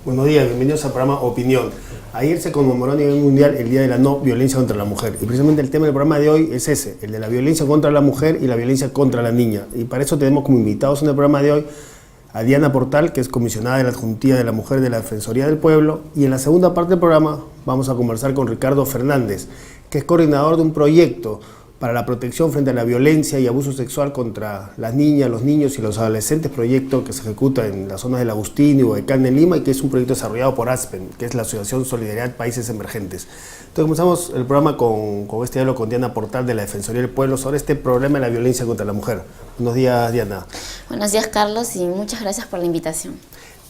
Buenos días, bienvenidos al programa Opinión. Ayer se conmemoró a nivel mundial el Día de la No Violencia contra la Mujer. Y precisamente el tema del programa de hoy es ese, el de la violencia contra la mujer y la violencia contra la niña. Y para eso tenemos como invitados en el programa de hoy a Diana Portal, que es comisionada de la Adjuntía de la Mujer de la Defensoría del Pueblo. Y en la segunda parte del programa vamos a conversar con Ricardo Fernández, que es coordinador de un proyecto para la protección frente a la violencia y abuso sexual contra las niñas, los niños y los adolescentes, proyecto que se ejecuta en las zonas del Agustín y Huaycán de Lima y que es un proyecto desarrollado por ASPEN, que es la Asociación Solidaridad Países Emergentes. Entonces comenzamos el programa con este diálogo con Diana Portal de la Defensoría del Pueblo sobre este problema de la violencia contra la mujer. Buenos días, Diana. Buenos días, Carlos, y muchas gracias por la invitación.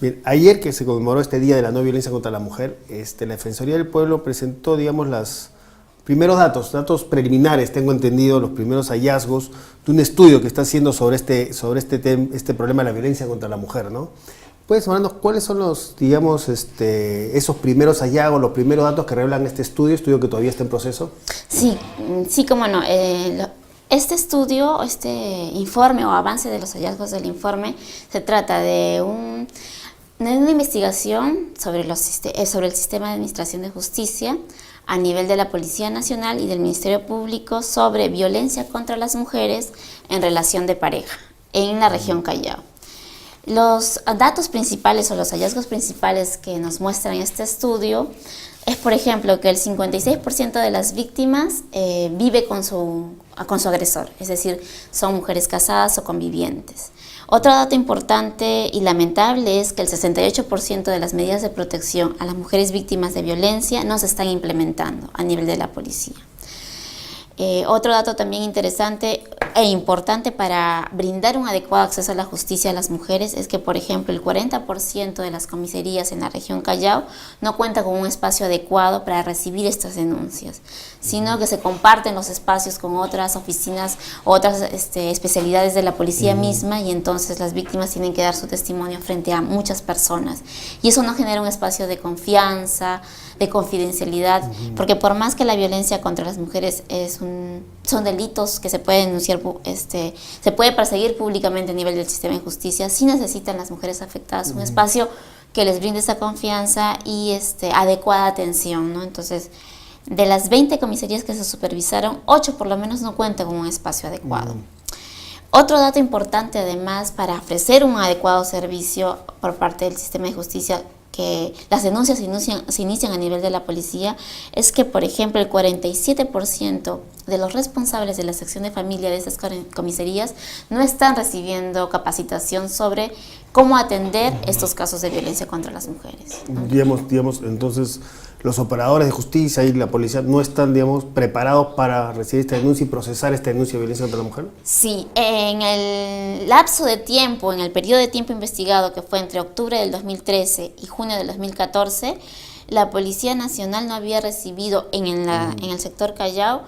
Bien, ayer que se conmemoró este Día de la No Violencia contra la Mujer, la Defensoría del Pueblo presentó, digamos, los primeros datos preliminares, tengo entendido, los primeros hallazgos de un estudio que está haciendo sobre este problema de la violencia contra la mujer, ¿no? ¿Puedes hablarnos cuáles son los, digamos, esos primeros hallazgos, los primeros datos que revelan este estudio que todavía está en proceso? Sí, cómo no. Este estudio, este informe o avance de los hallazgos del informe, se trata de una investigación sobre el sistema de administración de justicia a nivel de la Policía Nacional y del Ministerio Público sobre violencia contra las mujeres en relación de pareja en la región Callao. Los datos principales o los hallazgos principales que nos muestran este estudio es, por ejemplo, que el 56% de las víctimas vive con su agresor, es decir, son mujeres casadas o convivientes. Otro dato importante y lamentable es que el 68% de las medidas de protección a las mujeres víctimas de violencia no se están implementando a nivel de la policía. Otro dato también interesante e importante para brindar un adecuado acceso a la justicia a las mujeres es que, por ejemplo, el 40% de las comisarías en la región Callao no cuenta con un espacio adecuado para recibir estas denuncias, sino que se comparten los espacios con otras oficinas, otras especialidades de la policía misma, y entonces las víctimas tienen que dar su testimonio frente a muchas personas. Y eso no genera un espacio de confianza, de confidencialidad, porque por más que la violencia contra las mujeres son delitos que se pueden denunciar, se puede perseguir públicamente a nivel del sistema de justicia, sí necesitan las mujeres afectadas un espacio que les brinde esa confianza y adecuada atención, ¿no? Entonces, de las 20 comisarías que se supervisaron, 8 por lo menos no cuentan con un espacio adecuado. Otro dato importante, además, para ofrecer un adecuado servicio por parte del sistema de justicia, que las denuncias se inician a nivel de la policía, es que, por ejemplo, el 47% de los responsables de la sección de familia de esas comisarías no están recibiendo capacitación sobre cómo atender estos casos de violencia contra las mujeres, ¿no? Digamos, entonces, los operadores de justicia y la policía no están, digamos, preparados para recibir esta denuncia y procesar esta denuncia de violencia contra la mujer. Sí, en el lapso de tiempo, en el periodo de tiempo investigado, que fue entre octubre del 2013 y junio del 2014, la Policía Nacional no había recibido en el sector Callao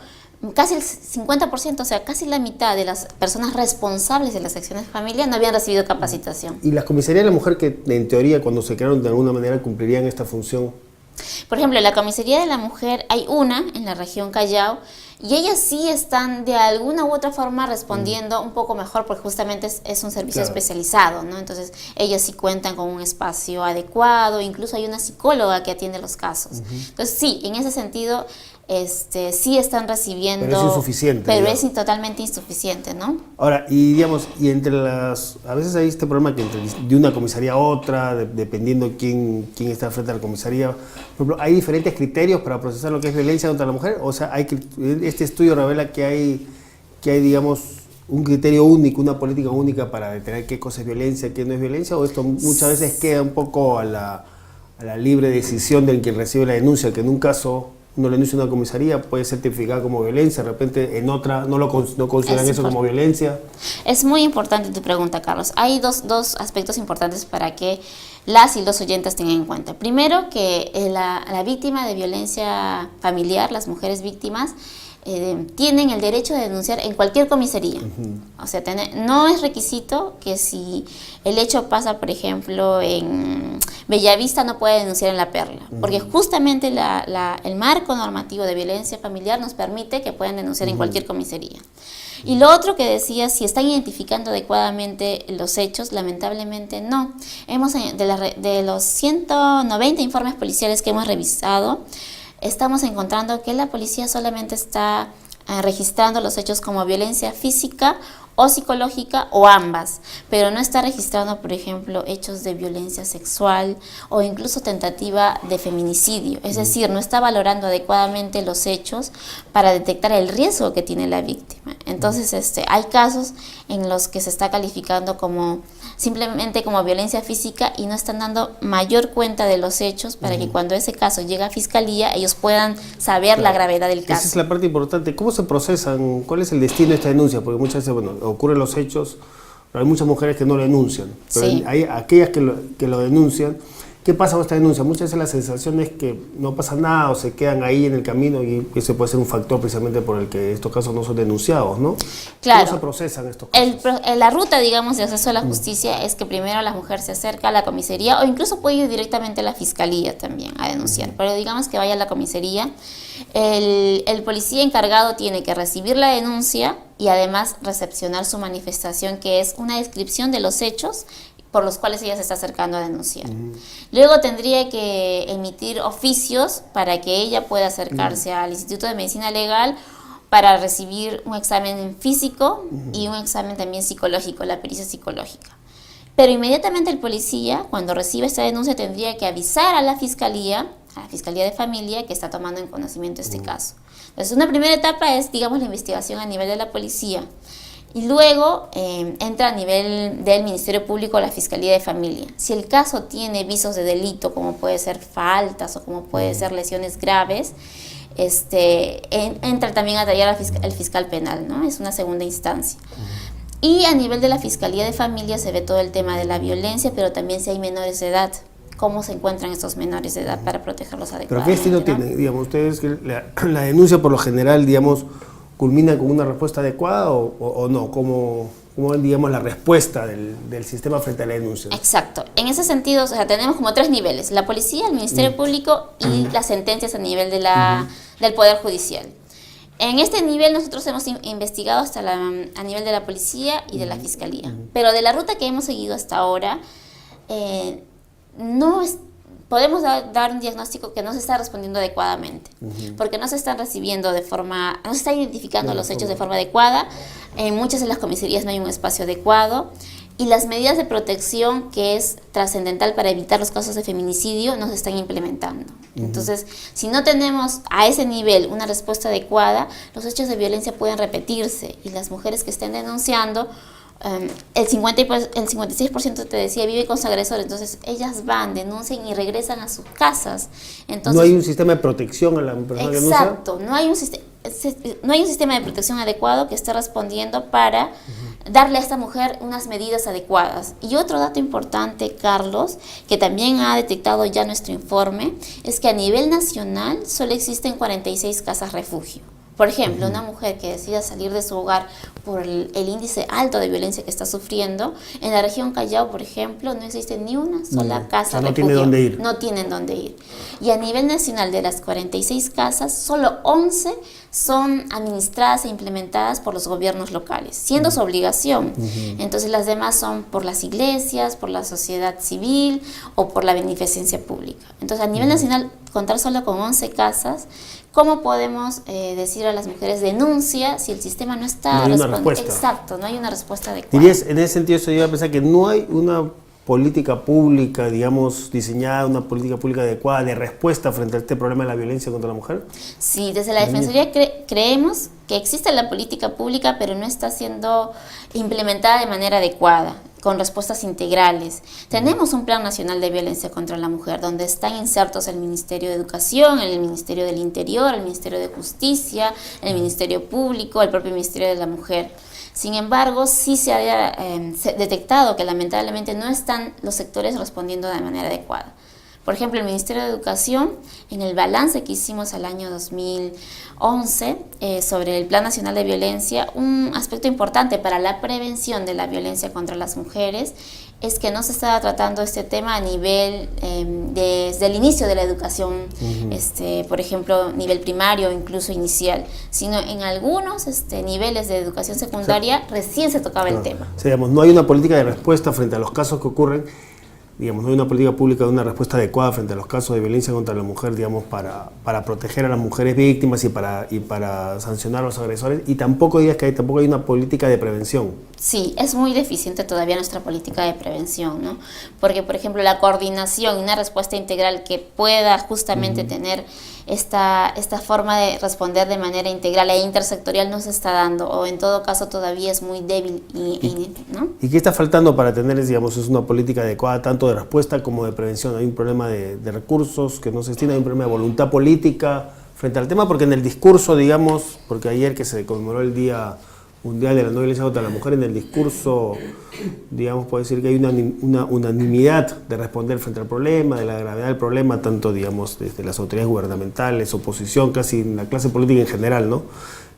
casi el 50%, o sea, casi la mitad de las personas responsables de las secciones de familia no habían recibido capacitación. ¿Y las comisarías de la mujer que, en teoría, cuando se crearon, de alguna manera cumplirían esta función? Por ejemplo, en la comisaría de la mujer hay una en la región Callao y ellas sí están de alguna u otra forma respondiendo un poco mejor porque justamente es un servicio especializado, ¿no? Entonces ellas sí cuentan con un espacio adecuado, incluso hay una psicóloga que atiende los casos. Entonces sí, en ese sentido sí están recibiendo, pero es insuficiente, pero digamos. es totalmente insuficiente, ¿no? Ahora, y entre a veces hay este problema que de una comisaría a otra, dependiendo quién está frente a la comisaría, por ejemplo, ¿hay diferentes criterios para procesar lo que es violencia contra la mujer? O sea, este estudio revela que hay, digamos, un criterio único, una política única para determinar qué cosa es violencia, qué no es violencia, o esto muchas veces queda un poco a la libre decisión del quien recibe la denuncia, que en un caso uno le denuncia a una comisaría, puede ser tipificada como violencia, de repente en otra no consideran eso como violencia. Es muy importante tu pregunta, Carlos. Hay dos aspectos importantes para que las y los oyentes tengan en cuenta. Primero, que la víctima de violencia familiar, las mujeres víctimas, tienen el derecho de denunciar en cualquier comisaría. O sea, no es requisito que si el hecho pasa, por ejemplo, en Bellavista, no puede denunciar en La Perla, porque justamente el marco normativo de violencia familiar nos permite que puedan denunciar en cualquier comisaría. Y lo otro que decía, si están identificando adecuadamente los hechos, lamentablemente no. De los 190 informes policiales que hemos revisado, estamos encontrando que la policía solamente está registrando los hechos como violencia física o psicológica o ambas, pero no está registrando, por ejemplo, hechos de violencia sexual o incluso tentativa de feminicidio. Es decir, no está valorando adecuadamente los hechos para detectar el riesgo que tiene la víctima. Entonces, hay casos en los que se está calificando simplemente como violencia física y no están dando mayor cuenta de los hechos para que cuando ese caso llegue a fiscalía ellos puedan saber la gravedad del caso. Esa es la parte importante. ¿Cómo se procesan? ¿Cuál es el destino de esta denuncia? Porque muchas veces, ocurren los hechos, pero hay muchas mujeres que no lo denuncian. Pero Sí. hay aquellas que lo denuncian. ¿Qué pasa con esta denuncia? Muchas veces la sensación es que no pasa nada o se quedan ahí en el camino y ese puede ser un factor precisamente por el que estos casos no son denunciados, ¿no? Claro. ¿Cómo se procesan estos casos? La ruta, digamos, de acceso a la justicia es que primero la mujer se acerca a la comisaría o incluso puede ir directamente a la fiscalía también a denunciar, pero digamos que vaya a la comisaría. El policía encargado tiene que recibir la denuncia y además recepcionar su manifestación, que es una descripción de los hechos por los cuales ella se está acercando a denunciar. Luego tendría que emitir oficios para que ella pueda acercarse al Instituto de Medicina Legal para recibir un examen físico y un examen también psicológico, la pericia psicológica. Pero inmediatamente el policía, cuando recibe esta denuncia, tendría que avisar a la Fiscalía de Familia, que está tomando en conocimiento este caso. Entonces, una primera etapa es, digamos, la investigación a nivel de la policía. Y luego entra a nivel del Ministerio Público la Fiscalía de Familia. Si el caso tiene visos de delito, como puede ser faltas o como puede ser lesiones graves, entra también a tallar el fiscal penal, ¿no? Es una segunda instancia. Y a nivel de la Fiscalía de Familia se ve todo el tema de la violencia, pero también si hay menores de edad, cómo se encuentran estos menores de edad para protegerlos adecuadamente. ¿Pero qué destino ¿no? tiene? Digamos, ustedes que la denuncia por lo general, digamos, culmina con una respuesta adecuada o no? ¿Cómo digamos, la respuesta del sistema frente a la denuncia? Exacto. En ese sentido, o sea, tenemos como tres niveles: la policía, el Ministerio Público y las sentencias a nivel del Poder Judicial. En este nivel nosotros hemos investigado hasta a nivel de la policía y de la fiscalía. Pero de la ruta que hemos seguido hasta ahora, podemos dar un diagnóstico que no se está respondiendo adecuadamente, porque no se están recibiendo no se está identificando los hechos de forma adecuada. En muchas de las comisarías no hay un espacio adecuado. Y las medidas de protección, que es trascendental para evitar los casos de feminicidio, no se están implementando. Entonces, si no tenemos a ese nivel una respuesta adecuada, los hechos de violencia pueden repetirse y las mujeres que estén denunciando, el 56% te decía vive con su agresor, entonces ellas van, denuncian y regresan a sus casas. Entonces, ¿no hay un sistema de protección a la persona que denuncia? Exacto, no hay un sistema de protección adecuado que esté respondiendo para darle a esta mujer unas medidas adecuadas. Y otro dato importante, Carlos, que también ha detectado ya nuestro informe, es que a nivel nacional solo existen 46 casas refugio. Por ejemplo, una mujer que decida salir de su hogar por el índice alto de violencia que está sufriendo, en la región Callao, por ejemplo, no existe ni una sola casa no refugio. tiene dónde ir. No tienen dónde ir. Y a nivel nacional, de las 46 casas, solo 11 son administradas e implementadas por los gobiernos locales, siendo su obligación. Entonces las demás son por las iglesias, por la sociedad civil o por la beneficencia pública. Entonces a nivel nacional, contar solo con 11 casas, ¿cómo podemos decir a las mujeres denuncia si el sistema no está No hay una respuesta? Exacto, no hay una respuesta adecuada. Dirías, en ese sentido, yo iba a pensar que no hay una política pública, digamos, diseñada, una política pública adecuada de respuesta frente a este problema de la violencia contra la mujer. Sí, desde la Defensoría creemos que existe la política pública, pero no está siendo implementada de manera adecuada, con respuestas integrales. Tenemos un Plan Nacional de Violencia contra la Mujer, donde están insertos el Ministerio de Educación, el Ministerio del Interior, el Ministerio de Justicia, el Ministerio Público, el propio Ministerio de la Mujer. Sin embargo, sí se ha detectado que lamentablemente no están los sectores respondiendo de manera adecuada. Por ejemplo, el Ministerio de Educación, en el balance que hicimos al año 2011 sobre el Plan Nacional de Violencia, un aspecto importante para la prevención de la violencia contra las mujeres es que no se estaba tratando este tema a nivel, desde el inicio de la educación, por ejemplo, nivel primario, incluso inicial, sino en algunos niveles de educación secundaria recién se tocaba el tema. O sea, digamos, no hay una política de respuesta frente a los casos que ocurren, digamos, no hay una política pública de una respuesta adecuada frente a los casos de violencia contra la mujer, digamos, para proteger a las mujeres víctimas y para sancionar a los agresores, y tampoco digas que tampoco hay una política de prevención. Sí, es muy deficiente todavía nuestra política de prevención, ¿no? Porque, por ejemplo, la coordinación y una respuesta integral que pueda justamente tener esta forma de responder de manera integral e intersectorial no se está dando, o en todo caso todavía es muy débil, ¿no? ¿Y qué está faltando para tener, digamos, es una política adecuada tanto de respuesta como de prevención? Hay un problema de recursos que no se destina, hay un problema de voluntad política frente al tema, porque en el discurso, digamos, porque ayer que se conmemoró el Día Mundial de la No Violencia contra la Mujer, en el discurso, digamos, puede decir que hay una unanimidad de responder frente al problema, de la gravedad del problema, tanto, digamos, desde las autoridades gubernamentales, oposición, casi en la clase política en general, ¿no?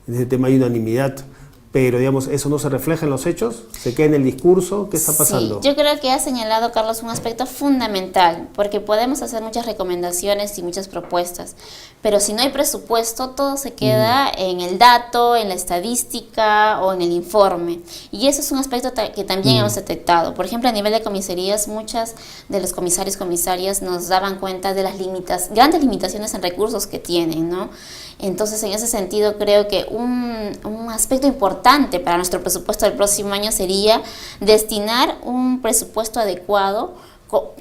En ese tema hay unanimidad, pero, digamos, ¿eso no se refleja en los hechos? ¿Se queda en el discurso? ¿Qué está pasando? Sí, yo creo que ha señalado, Carlos, un aspecto fundamental, porque podemos hacer muchas recomendaciones y muchas propuestas, pero si no hay presupuesto, todo se queda en el dato, en la estadística o en el informe. Y eso es un aspecto que también hemos detectado. Por ejemplo, a nivel de comisarías, muchas de los comisarios, comisarias nos daban cuenta de las grandes limitaciones en recursos que tienen, ¿no? Entonces, en ese sentido, creo que un aspecto importante para nuestro presupuesto del próximo año sería destinar un presupuesto adecuado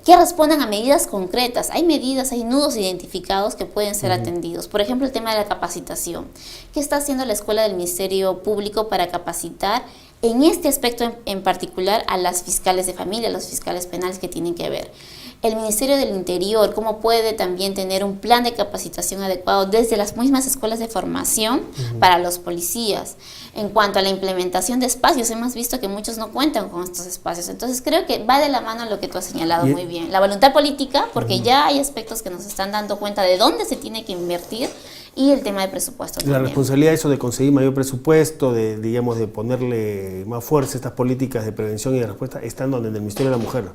que respondan a medidas concretas. Hay medidas, hay nudos identificados que pueden ser atendidos. Por ejemplo, el tema de la capacitación. ¿Qué está haciendo la Escuela del Ministerio Público para capacitar en este aspecto en particular a las fiscales de familia, a los fiscales penales que tienen que ver? El Ministerio del Interior, cómo puede también tener un plan de capacitación adecuado desde las mismas escuelas de formación para los policías. En cuanto a la implementación de espacios, hemos visto que muchos no cuentan con estos espacios. Entonces creo que va de la mano lo que tú has señalado muy bien. La voluntad política, porque ya hay aspectos que nos están dando cuenta de dónde se tiene que invertir, y el tema de presupuesto también. La responsabilidad de eso de conseguir mayor presupuesto, digamos, de ponerle más fuerza a estas políticas de prevención y de respuesta, están donde en el Ministerio de la Mujer.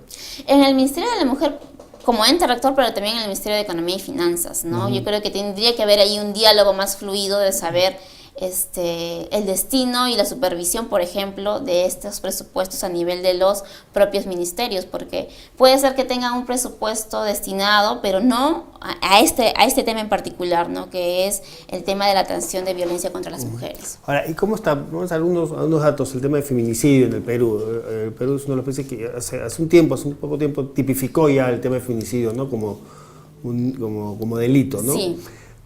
En el Ministerio de la Mujer, como ente rector, pero también en el Ministerio de Economía y Finanzas, ¿no? Yo creo que tendría que haber ahí un diálogo más fluido de saber el destino y la supervisión, por ejemplo, de estos presupuestos a nivel de los propios ministerios, porque puede ser que tengan un presupuesto destinado, pero no a este tema en particular, ¿no? Que es el tema de la atención de violencia contra las mujeres. Ahora, ¿y cómo está? Vamos a algunos datos, el tema de feminicidio en el Perú. El Perú es uno de los países que hace un poco tiempo tipificó ya el tema de feminicidio, ¿no? como delito, ¿no? Sí.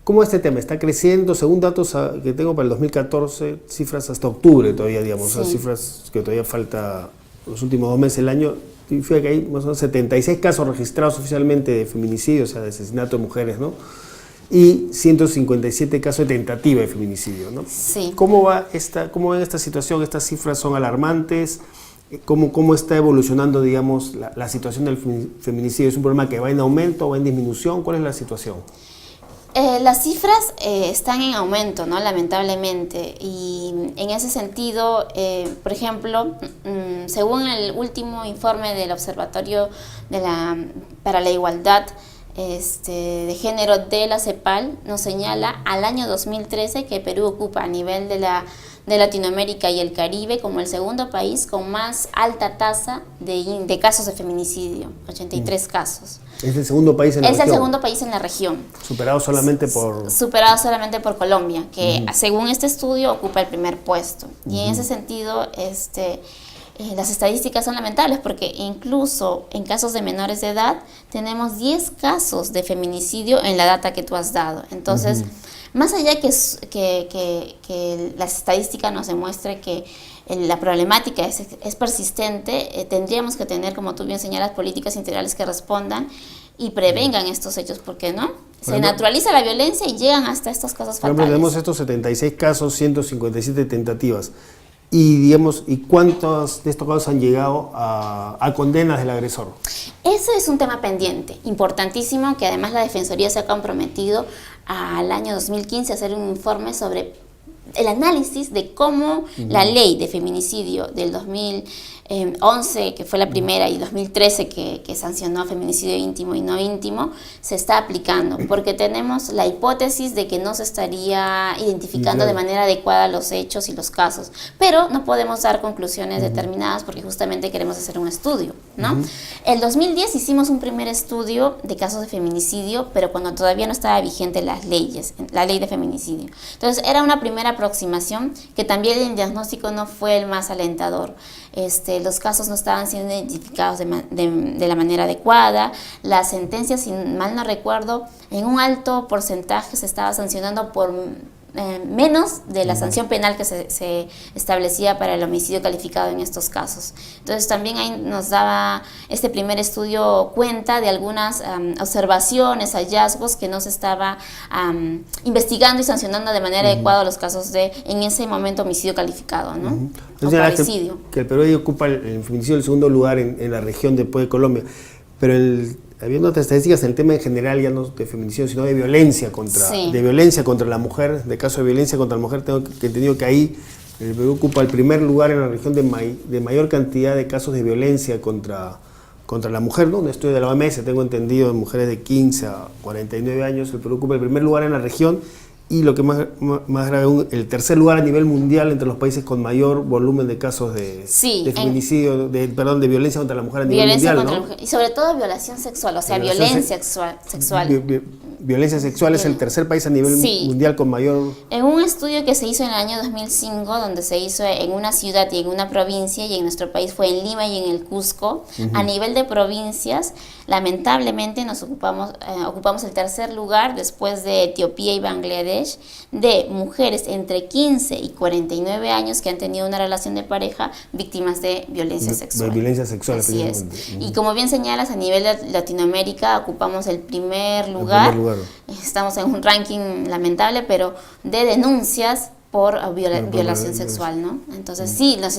¿Cómo este tema está creciendo? Según datos que tengo para el 2014, cifras hasta octubre todavía, digamos, sí. Cifras que todavía falta los últimos 2 meses del año. Fíjate que hay más o menos 76 casos registrados oficialmente de feminicidio, o sea, de asesinato de mujeres, ¿no? Y 157 casos de tentativa de feminicidio, ¿no? Sí. ¿Cómo ven esta situación? ¿Estas cifras son alarmantes? ¿Cómo está evolucionando, digamos, la situación del feminicidio? ¿Es un problema que va en aumento o va en disminución? ¿Cuál es la situación? Las cifras están en aumento, ¿no? Lamentablemente, y en ese sentido, por ejemplo, según el último informe del Observatorio para la Igualdad de Género de la CEPAL, nos señala al año 2013 que Perú ocupa a nivel de Latinoamérica y el Caribe como el segundo país con más alta tasa de casos de feminicidio, 83 casos. ¿Es el segundo país en la región? Es el segundo país en la región. Superado solamente por... Superado solamente por Colombia, que según este estudio ocupa el primer puesto. Y en ese sentido, las estadísticas son lamentables porque incluso en casos de menores de edad tenemos 10 casos de feminicidio en la data que tú has dado. Entonces, más allá que las estadísticas nos demuestre que la problemática es persistente, tendríamos que tener, como tú bien señalas, políticas integrales que respondan y prevengan estos hechos, porque no se naturaliza la violencia y llegan hasta estas cosas fatales. Por ejemplo, tenemos estos 76 casos, 157 tentativas. Y, digamos, ¿y cuántos de estos casos han llegado a condenas del agresor? Ese es un tema pendiente, importantísimo, que además la Defensoría se ha comprometido al año 2015 a hacer un informe sobre el análisis de cómo la ley de feminicidio del 2011, que fue la primera, y 2013 que sancionó feminicidio íntimo y no íntimo, se está aplicando, porque tenemos la hipótesis de que no se estaría identificando de manera adecuada los hechos y los casos, pero no podemos dar conclusiones determinadas porque justamente queremos hacer un estudio, ¿no? El 2010 hicimos un primer estudio de casos de feminicidio, pero cuando todavía no estaba vigente las leyes, la ley de feminicidio. Entonces era una primera aproximación, que también el diagnóstico no fue el más alentador. Los casos no estaban siendo identificados de la manera adecuada, las sentencias, si mal no recuerdo, en un alto porcentaje se estaba sancionando por menos de la sanción penal que se establecía para el homicidio calificado en estos casos. Entonces también ahí nos daba este primer estudio cuenta de algunas observaciones, hallazgos que no se estaba investigando y sancionando de manera adecuada los casos de, en ese momento, homicidio calificado, ¿no? O parecidio. Que el Perú ocupa el feminicidio el segundo lugar en la región después de Colombia, pero habiendo otras estadísticas, el tema en general ya no de feminicidio, sino de violencia contra la mujer, de casos de violencia contra la mujer, tengo entendido que ahí el Perú ocupa el primer lugar en la región de mayor cantidad de casos de violencia contra la mujer, ¿no? Un estudio de la OMS, tengo entendido, de mujeres de 15 a 49 años, el Perú ocupa el primer lugar en la región, y lo que más grave, el tercer lugar a nivel mundial entre los países con mayor volumen de casos de feminicidio, de violencia contra la mujer a nivel mundial, ¿no? Y sobre todo violación sexual, o sea, violencia sexual. Violencia sexual es el tercer país a nivel mundial con mayor... En un estudio que se hizo en el año 2005, donde se hizo en una ciudad y en una provincia, y en nuestro país fue en Lima y en el Cusco, a nivel de provincias, lamentablemente nos ocupamos el tercer lugar después de Etiopía y Bangladesh, de mujeres entre 15 y 49 años que han tenido una relación de pareja víctimas de violencia sexual. De violencia sexual, así es. Y como bien señalas, a nivel de Latinoamérica ocupamos el primer lugar. Estamos en un ranking lamentable, pero de denuncias por violación sexual, ¿no? Entonces sí, las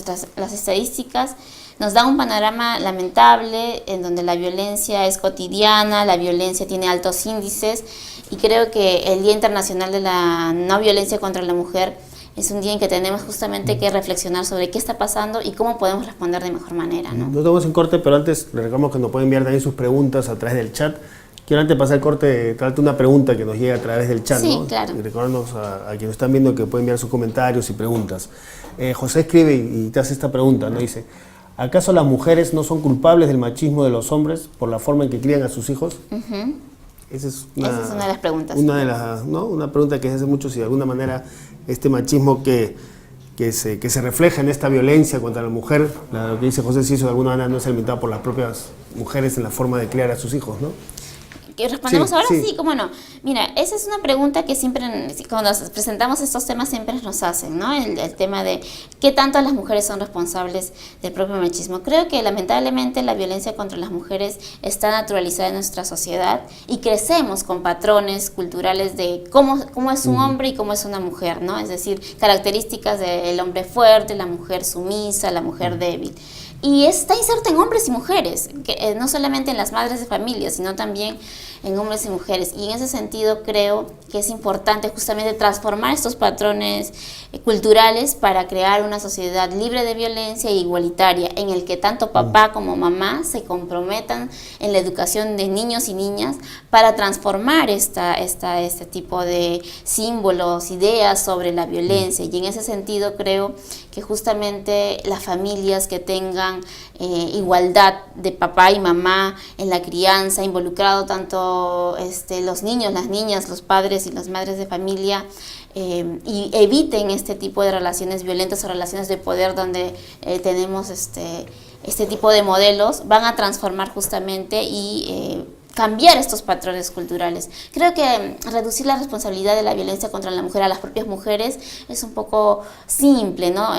estadísticas nos dan un panorama lamentable en donde la violencia es cotidiana, la violencia tiene altos índices, y creo que el Día Internacional de la No Violencia contra la Mujer es un día en que tenemos justamente que reflexionar sobre qué está pasando y cómo podemos responder de mejor manera, ¿no? Nos estamos en corte, pero antes les recordamos que nos pueden enviar también sus preguntas a través del chat. Quiero antes de pasar el corte, traerte una pregunta que nos llega a través del chat, sí, ¿no? Claro. Y recordarnos a quienes están viendo que pueden enviar sus comentarios y preguntas. José escribe y te hace esta pregunta, ¿no? Dice: ¿acaso las mujeres no son culpables del machismo de los hombres por la forma en que crían a sus hijos? Esa es una de las preguntas. Una pregunta que se hace mucho, si de alguna manera este machismo que se refleja en esta violencia contra la mujer, lo que dice José, si eso de alguna manera no es alimentado por las propias mujeres en la forma de criar a sus hijos, ¿no? ¿Que respondemos ahora? Sí, cómo no. Mira, esa es una pregunta que siempre, cuando presentamos estos temas, siempre nos hacen, ¿no? El tema de qué tanto las mujeres son responsables del propio machismo. Creo que lamentablemente la violencia contra las mujeres está naturalizada en nuestra sociedad y crecemos con patrones culturales de cómo es un hombre y cómo es una mujer, ¿no? Es decir, características del hombre fuerte, la mujer sumisa, la mujer débil. Y está inserta en hombres y mujeres, que, no solamente en las madres de familia, sino también en hombres y mujeres. Y en ese sentido creo que es importante justamente transformar estos patrones culturales para crear una sociedad libre de violencia e igualitaria, en el que tanto papá como mamá se comprometan en la educación de niños y niñas para transformar este tipo de símbolos, ideas sobre la violencia. Y en ese sentido creo que justamente las familias que tengan igualdad de papá y mamá en la crianza, involucrado tanto los niños, las niñas, los padres y las madres de familia, y eviten este tipo de relaciones violentas o relaciones de poder donde tenemos este tipo de modelos, van a transformar justamente y cambiar estos patrones culturales. Creo que reducir la responsabilidad de la violencia contra la mujer a las propias mujeres es un poco simple, ¿no?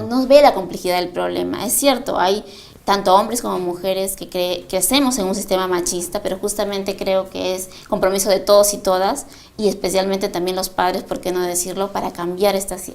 No ve la complejidad del problema. Es cierto, hay tanto hombres como mujeres que crecemos en un sistema machista, pero justamente creo que es compromiso de todos y todas, y especialmente también los padres, por qué no decirlo, para cambiar estas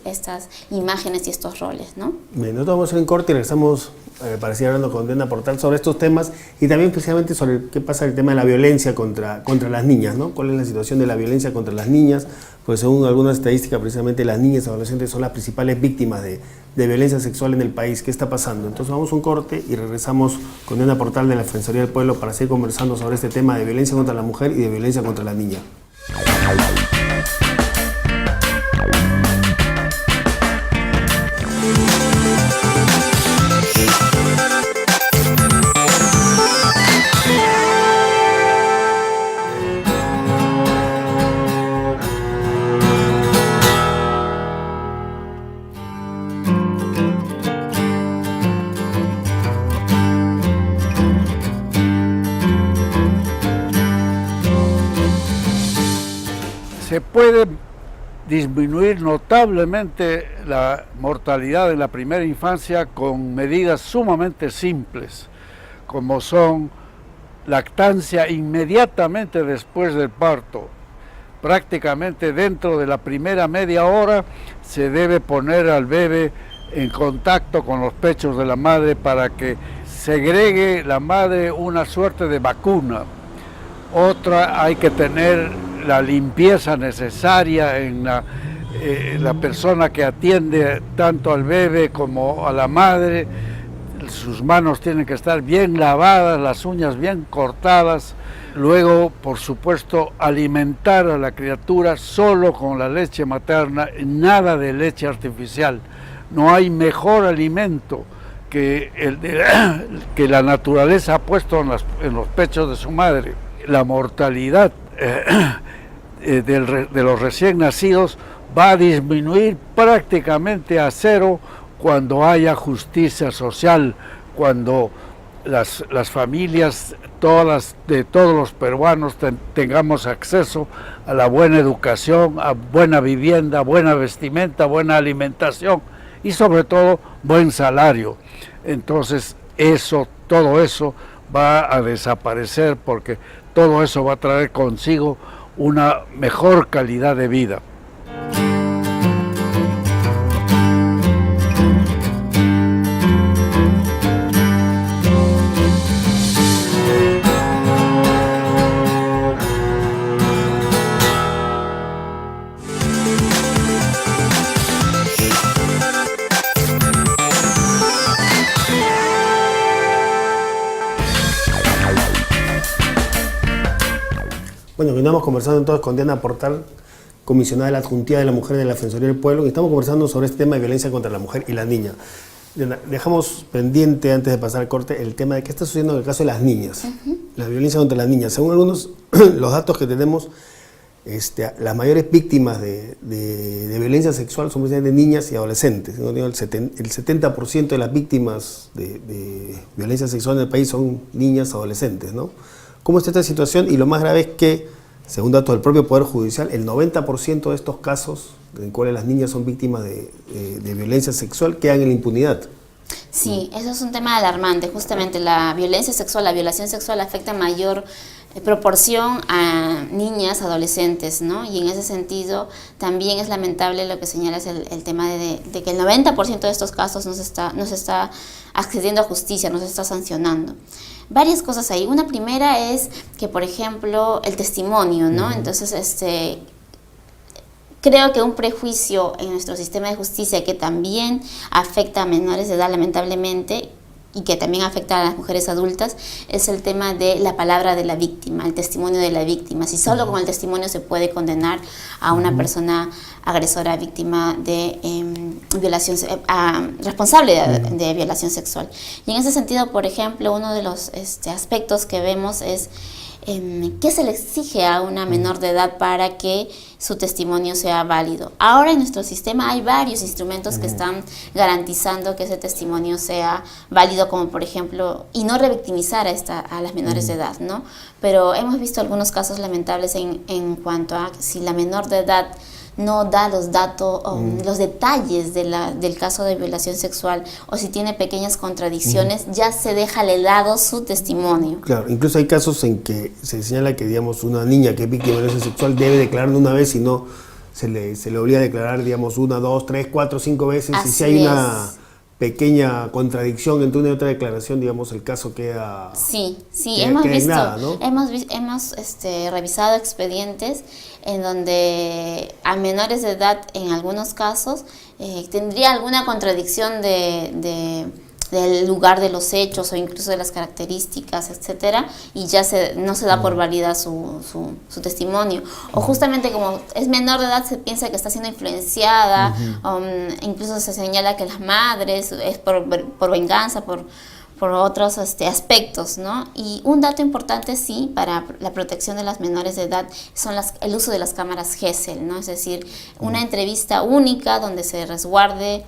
imágenes y estos roles, ¿no? Bien, nosotros vamos a ir en corte y regresamos para seguir hablando con Diana Portal sobre estos temas y también especialmente sobre qué pasa el tema de la violencia contra las niñas, ¿no? ¿Cuál es la situación de la violencia contra las niñas? Pues según algunas estadísticas, precisamente las niñas y adolescentes son las principales víctimas de violencia sexual en el país. ¿Qué está pasando? Entonces vamos a un corte y regresamos con Diana Portal de la Defensoría del Pueblo para seguir conversando sobre este tema de violencia contra la mujer y de violencia contra la niña. Se puede disminuir notablemente la mortalidad en la primera infancia con medidas sumamente simples, como son lactancia inmediatamente después del parto. Prácticamente dentro de la primera media hora se debe poner al bebé en contacto con los pechos de la madre para que segregue la madre una suerte de vacuna. Otra, hay que tener la limpieza necesaria en la persona que atiende tanto al bebé como a la madre. Sus manos tienen que estar bien lavadas, las uñas bien cortadas. Luego, por supuesto, alimentar a la criatura solo con la leche materna, nada de leche artificial. No hay mejor alimento que que la naturaleza ha puesto en los pechos de su madre. La mortalidad de los recién nacidos va a disminuir prácticamente a cero cuando haya justicia social, cuando las familias de todos los peruanos tengamos acceso a la buena educación, a buena vivienda, buena vestimenta, buena alimentación y sobre todo buen salario. Entonces todo eso va a desaparecer porque todo eso va a traer consigo una mejor calidad de vida. Bueno, continuamos conversando entonces con Diana Portal, comisionada de la Adjuntía de la Mujer de la Defensoría del Pueblo, y estamos conversando sobre este tema de violencia contra la mujer y la niña. Diana, dejamos pendiente, antes de pasar al corte, el tema de qué está sucediendo en el caso de las niñas, la violencia contra las niñas. Según algunos los datos que tenemos, las mayores víctimas de violencia sexual son precisamente niñas y adolescentes. El 70% de las víctimas de violencia sexual en el país son niñas, adolescentes, ¿no? ¿Cómo está esta situación? Y lo más grave es que, según datos del propio Poder Judicial, el 90% de estos casos en cuales las niñas son víctimas de violencia sexual quedan en la impunidad. Sí, eso es un tema alarmante. Justamente la violencia sexual, la violación sexual afecta en mayor proporción a niñas, adolescentes, ¿no? Y en ese sentido también es lamentable lo que señalas el tema de que el 90% de estos casos no se está accediendo a justicia, no se está sancionando. Varias cosas ahí. Una primera es que, por ejemplo, el testimonio, ¿no? Entonces, creo que un prejuicio en nuestro sistema de justicia que también afecta a menores de edad, lamentablemente, y que también afecta a las mujeres adultas, es el tema de la palabra de la víctima, el testimonio de la víctima. Si solo con el testimonio se puede condenar a una persona agresora, víctima de violación, responsable de violación sexual. Y en ese sentido, por ejemplo, uno de los aspectos que vemos es ¿qué se le exige a una menor de edad para que su testimonio sea válido? Ahora en nuestro sistema hay varios instrumentos que están garantizando que ese testimonio sea válido, como por ejemplo, y no revictimizar a las menores de edad, ¿no? Pero hemos visto algunos casos lamentables en cuanto a si la menor de edad no da los datos, los detalles del caso de violación sexual, o si tiene pequeñas contradicciones, ya se deja de lado su testimonio. Claro, incluso hay casos en que se señala que, digamos, una niña que es víctima de violencia sexual debe declarar una vez y no se le obliga a declarar, digamos, 1, 2, 3, 4, 5 veces. Así y si hay es. una pequeña contradicción entre una y otra declaración, digamos, el caso queda... Sí, queda hemos en visto, nada, ¿no? hemos revisado expedientes en donde a menores de edad, en algunos casos, tendría alguna contradicción del lugar de los hechos o incluso de las características, etcétera, y ya no se da por válida su testimonio. O justamente como es menor de edad, se piensa que está siendo influenciada, incluso se señala que las madres es por venganza, por otros aspectos, ¿no? Y un dato importante, sí, para la protección de las menores de edad son el uso de las cámaras Gesell, ¿no? Es decir, una entrevista única donde se resguarde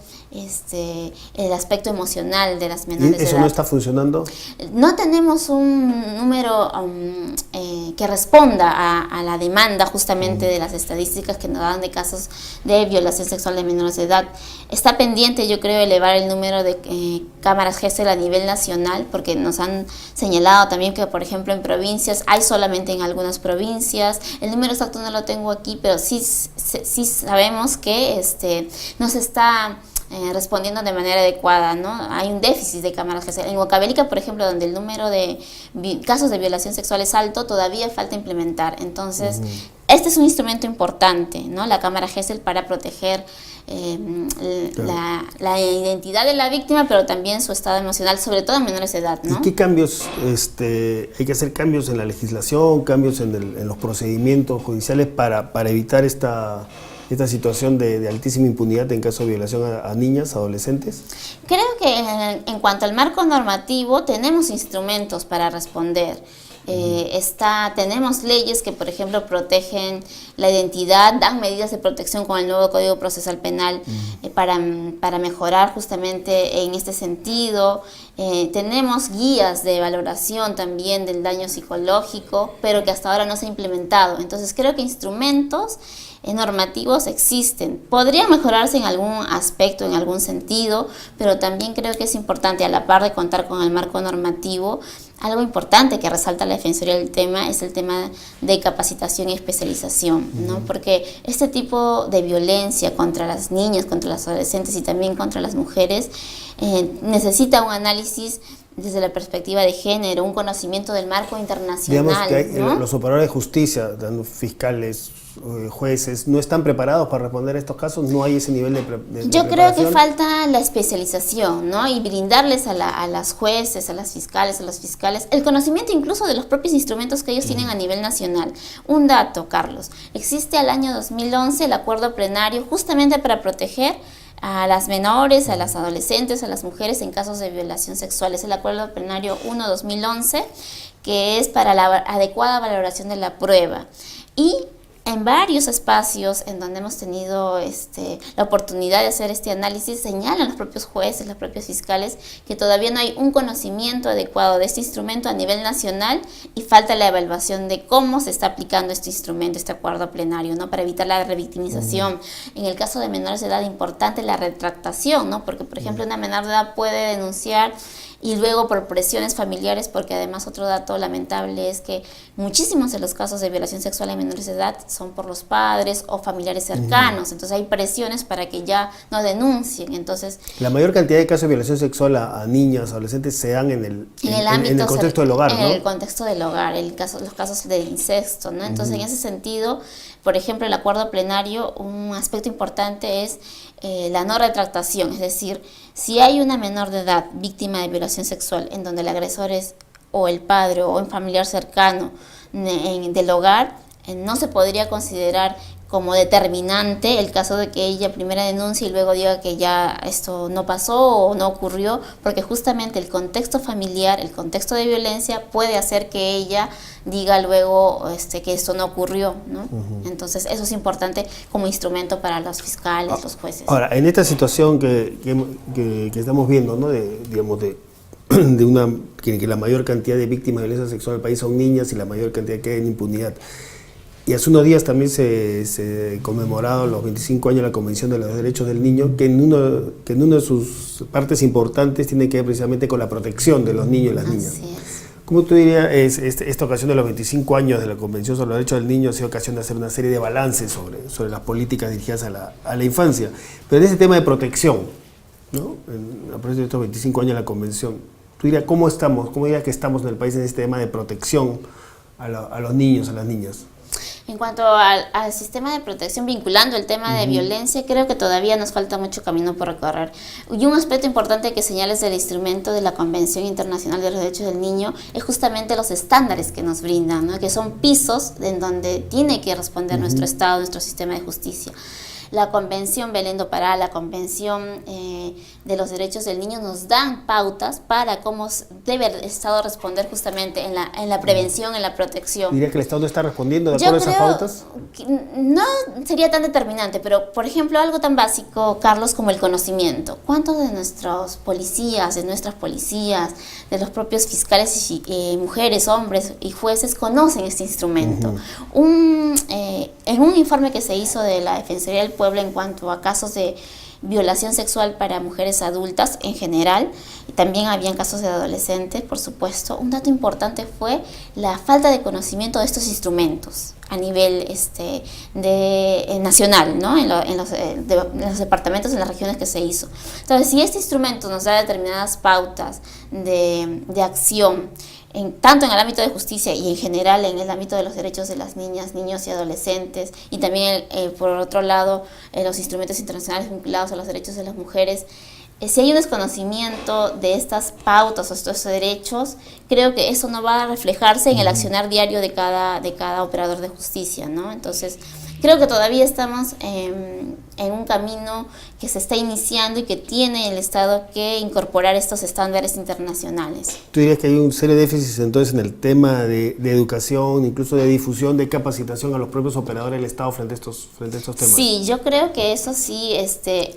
el aspecto emocional de las menores de edad. ¿Eso no está funcionando? No tenemos un número que responda a la demanda justamente de las estadísticas que nos dan de casos de violación sexual de menores de edad. Está pendiente, yo creo, elevar el número de cámaras Gesell a nivel nacional, porque nos han señalado también que, por ejemplo, en provincias hay solamente en algunas provincias. El número exacto no lo tengo aquí, pero sí sabemos que no se está respondiendo de manera adecuada, ¿no? Hay un déficit de cámaras Gesell. En Huancavelica, por ejemplo, donde el número de casos de violación sexual es alto, todavía falta implementar. Entonces, este es un instrumento importante, ¿no? La cámara Gesell para proteger la identidad de la víctima, pero también su estado emocional, sobre todo en menores de edad, ¿no? ¿Y qué cambios, hay que hacer cambios en la legislación, cambios en los procedimientos judiciales para evitar esta situación de altísima impunidad en caso de violación a niñas, adolescentes? Creo que en cuanto al marco normativo tenemos instrumentos para responder. Tenemos leyes que, por ejemplo, protegen la identidad, dan medidas de protección con el nuevo Código Procesal Penal para mejorar justamente en este sentido. Tenemos guías de valoración también del daño psicológico, pero que hasta ahora no se ha implementado. Entonces creo que instrumentos normativos existen. Podrían mejorarse en algún aspecto, en algún sentido, pero también creo que es importante, a la par de contar con el marco normativo, algo importante que resalta la Defensoría del tema es el tema de capacitación y especialización, ¿no? Porque este tipo de violencia contra las niñas, contra las adolescentes y también contra las mujeres necesita un análisis desde la perspectiva de género, un conocimiento del marco internacional. Digamos que ¿no? Los operadores de justicia, fiscales, jueces, ¿no están preparados para responder a estos casos? ¿No hay ese nivel de Yo creo preparación? que falta la especialización, ¿no? Y brindarles a las jueces, a las fiscales, a los fiscales, el conocimiento incluso de los propios instrumentos que ellos tienen a nivel nacional. Un dato, Carlos, existe al año 2011 el acuerdo plenario justamente para proteger a las menores, a las adolescentes, a las mujeres en casos de violación sexual. Es el acuerdo plenario 1-2011, que es para la adecuada valoración de la prueba. Y en varios espacios en donde hemos tenido la oportunidad de hacer este análisis, señalan los propios jueces, los propios fiscales, que todavía no hay un conocimiento adecuado de este instrumento a nivel nacional y falta la evaluación de cómo se está aplicando este instrumento, este acuerdo plenario, ¿no? Para evitar la revictimización. En el caso de menores de edad, importante la retractación, ¿no? Porque, por ejemplo, una menor de edad puede denunciar y luego por presiones familiares, porque además otro dato lamentable es que muchísimos de los casos de violación sexual en menores de edad son por los padres o familiares cercanos, entonces hay presiones para que ya no denuncien. Entonces, la mayor cantidad de casos de violación sexual a niñas, adolescentes, se dan en el contexto del hogar, ¿no? En el contexto del hogar, los casos de incesto, ¿no? Entonces, en ese sentido, por ejemplo, el acuerdo plenario, un aspecto importante es la no retractación, es decir, si hay una menor de edad víctima de violación sexual en donde el agresor es o el padre o un familiar cercano del hogar, no se podría considerar como determinante el caso de que ella primero denuncie y luego diga que ya esto no pasó o no ocurrió, porque justamente el contexto familiar, el contexto de violencia puede hacer que ella diga luego que esto no ocurrió, ¿no? Entonces eso es importante como instrumento para los fiscales, los jueces. Ahora, en esta situación que estamos viendo, ¿no? Que la mayor cantidad de víctimas de violencia sexual en el país son niñas y la mayor cantidad queda en impunidad. Y hace unos días también se conmemoraron los 25 años de la Convención de los Derechos del Niño, que en una de sus partes importantes tiene que ver precisamente con la protección de los niños y las niñas. Así es. ¿Cómo tú dirías, esta ocasión de los 25 años de la Convención sobre los Derechos del Niño ha sido ocasión de hacer una serie de balances sobre las políticas dirigidas a la infancia? Pero en ese tema de protección, ¿no? A propósito de estos 25 años de la Convención, tú dirías, ¿cómo dirías que estamos en el país en este tema de protección a los niños, a las niñas? En cuanto al sistema de protección, vinculando el tema de violencia, creo que todavía nos falta mucho camino por recorrer. Y un aspecto importante que señales del instrumento de la Convención Internacional de los Derechos del Niño es justamente los estándares que nos brindan, ¿no? Que son pisos en donde tiene que responder nuestro Estado, nuestro sistema de justicia. La Convención Belén do Pará, la Convención de los Derechos del Niño nos dan pautas para cómo debe el Estado responder justamente en la prevención, en la protección. ¿Diría que el Estado no está respondiendo de acuerdo a esas pautas? No sería tan determinante, pero por ejemplo algo tan básico, Carlos, como el conocimiento. ¿Cuántos de nuestros policías, de nuestras policías, de los propios fiscales y mujeres, hombres y jueces conocen este instrumento? En un informe que se hizo de la Defensoría del Pueblo en cuanto a casos de violación sexual para mujeres adultas en general, y también habían casos de adolescentes, por supuesto, un dato importante fue la falta de conocimiento de estos instrumentos a nivel nacional, ¿no? en los departamentos, en las regiones que se hizo. Entonces, si este instrumento nos da determinadas pautas de acción, tanto en el ámbito de justicia y en general en el ámbito de los derechos de las niñas, niños y adolescentes, y también por otro lado los instrumentos internacionales vinculados a los derechos de las mujeres, si hay un desconocimiento de estas pautas o estos derechos, creo que eso no va a reflejarse en el accionar diario de cada operador de justicia, ¿no? Entonces, creo que todavía estamos en un camino que se está iniciando y que tiene el Estado que incorporar estos estándares internacionales. ¿Tú dirías que hay un serio déficit entonces en el tema de educación, incluso de difusión, de capacitación a los propios operadores del Estado frente a estos temas? Sí, yo creo que eso sí,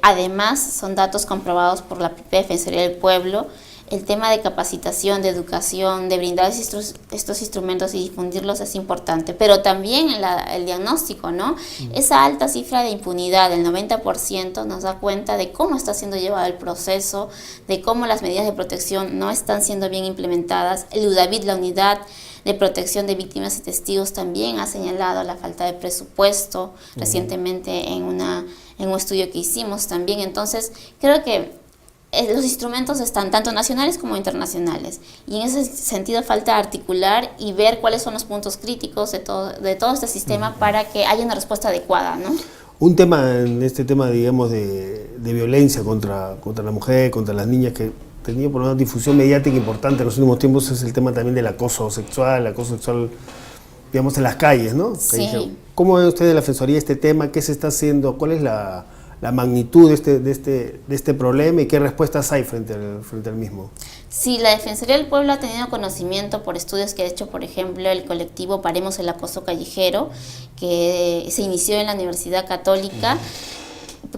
además son datos comprobados por la propia Defensoría del Pueblo. El tema de capacitación, de educación, de brindar estos instrumentos y difundirlos es importante, pero también el diagnóstico, ¿no? Esa alta cifra de impunidad del 90% nos da cuenta de cómo está siendo llevado el proceso, de cómo las medidas de protección no están siendo bien implementadas. El UDAVIT, la Unidad de Protección de Víctimas y Testigos, también ha señalado la falta de presupuesto recientemente en un estudio que hicimos también. Entonces, creo que los instrumentos están tanto nacionales como internacionales, y en ese sentido falta articular y ver cuáles son los puntos críticos de todo este sistema para que haya una respuesta adecuada, ¿no? Un tema en este tema, digamos, de violencia contra la mujer, contra las niñas, que ha tenido por una difusión mediática importante en los últimos tiempos, es el tema también del acoso sexual, digamos, en las calles, ¿no? Sí. ¿Cómo ve usted de la Defensoría este tema? ¿Qué se está haciendo? ¿Cuál es la magnitud de este problema y qué respuestas hay frente al mismo? Sí, la Defensoría del Pueblo ha tenido conocimiento por estudios que ha hecho, por ejemplo, el colectivo Paremos el Acoso Callejero, que se inició en la Universidad Católica,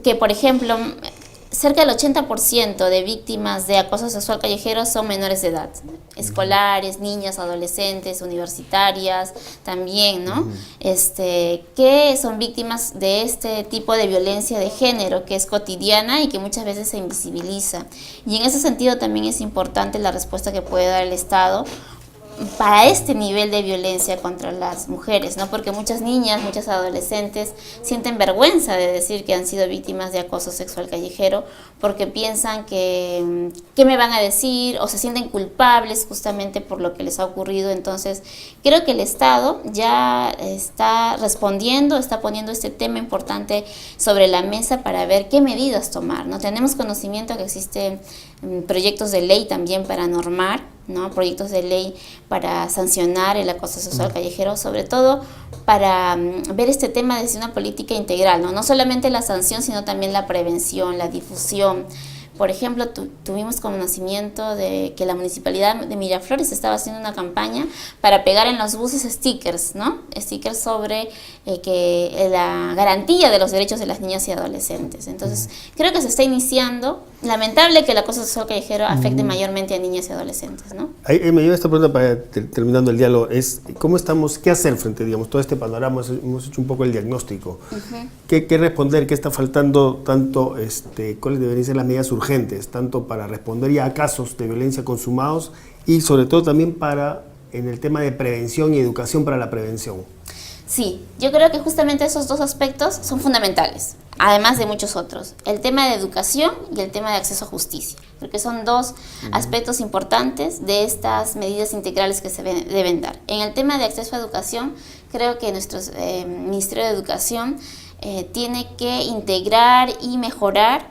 que, por ejemplo, cerca del 80% de víctimas de acoso sexual callejero son menores de edad, escolares, niñas, adolescentes, universitarias también, ¿no? Que son víctimas de este tipo de violencia de género que es cotidiana y que muchas veces se invisibiliza. Y en ese sentido también es importante la respuesta que puede dar el Estado para este nivel de violencia contra las mujeres, ¿no? Porque muchas niñas, muchas adolescentes sienten vergüenza de decir que han sido víctimas de acoso sexual callejero porque piensan que ¿qué me van a decir? O se sienten culpables justamente por lo que les ha ocurrido. Entonces, creo que el Estado ya está respondiendo, está poniendo este tema importante sobre la mesa para ver qué medidas tomar, ¿no? Tenemos conocimiento que existen proyectos de ley también para normar, ¿no? Proyectos de ley para sancionar el acoso sexual callejero, sobre todo para ver este tema desde una política integral, ¿no? No solamente la sanción, sino también la prevención, la difusión, Por ejemplo, tuvimos conocimiento de que la Municipalidad de Miraflores estaba haciendo una campaña para pegar en los buses stickers, ¿no? Stickers sobre la garantía de los derechos de las niñas y adolescentes. Entonces, creo que se está iniciando. Lamentable que el acoso sexual callejero afecte mayormente a niñas y adolescentes, ¿no? Ahí me lleva esta pregunta para terminando el diálogo, es ¿cómo estamos, qué hacer frente, digamos, todo este panorama? Hemos hecho un poco el diagnóstico. ¿Qué responder? ¿Qué está faltando tanto? ¿Cuáles deberían ser las medidas urgentes? Tanto para responder ya a casos de violencia consumados y sobre todo también en el tema de prevención y educación para la prevención. Sí, yo creo que justamente esos dos aspectos son fundamentales, además de muchos otros. El tema de educación y el tema de acceso a justicia, porque son dos aspectos importantes de estas medidas integrales que se deben dar. En el tema de acceso a educación, creo que nuestro Ministerio de Educación tiene que integrar y mejorar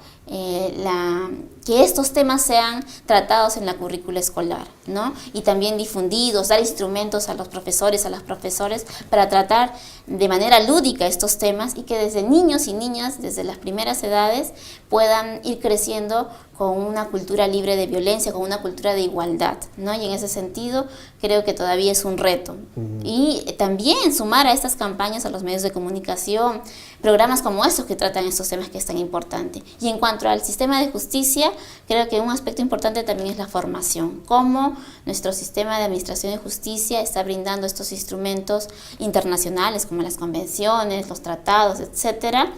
que estos temas sean tratados en la currícula escolar, ¿no? Y también difundidos, dar instrumentos a los profesores, a las profesoras, para tratar de manera lúdica estos temas y que desde niños y niñas, desde las primeras edades, puedan ir creciendo con una cultura libre de violencia, con una cultura de igualdad, ¿no? Y en ese sentido creo que todavía es un reto. Y también sumar a estas campañas a los medios de comunicación, programas como estos que tratan estos temas que es tan importante. Y en cuanto al sistema de justicia, creo que un aspecto importante también es la formación. Cómo nuestro sistema de administración de justicia está brindando estos instrumentos internacionales como las convenciones, los tratados, etcétera,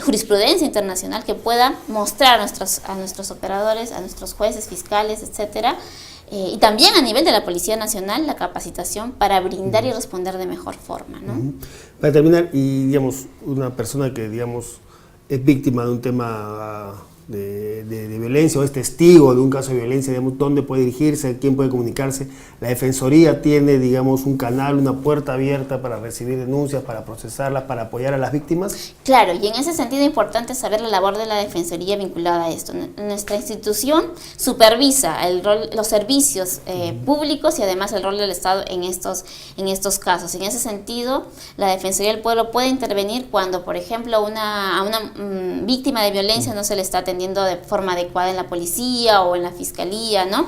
jurisprudencia internacional que pueda mostrar a nuestros operadores, a nuestros jueces, fiscales, etcétera, y también a nivel de la Policía Nacional la capacitación para brindar y responder de mejor forma, ¿no? Para terminar, y digamos, una persona que digamos es víctima de un tema de violencia o es testigo de un caso de violencia, digamos, ¿dónde puede dirigirse? ¿Quién puede comunicarse? La Defensoría tiene, digamos, un canal, una puerta abierta para recibir denuncias, para procesarlas, para apoyar a las víctimas. Claro, y en ese sentido es importante saber la labor de la Defensoría vinculada a esto. Nuestra institución supervisa los servicios públicos y además el rol del Estado en estos casos. En ese sentido, la Defensoría del Pueblo puede intervenir cuando, por ejemplo, a una víctima de violencia no se le está atendiendo de forma adecuada en la policía o en la fiscalía, ¿no?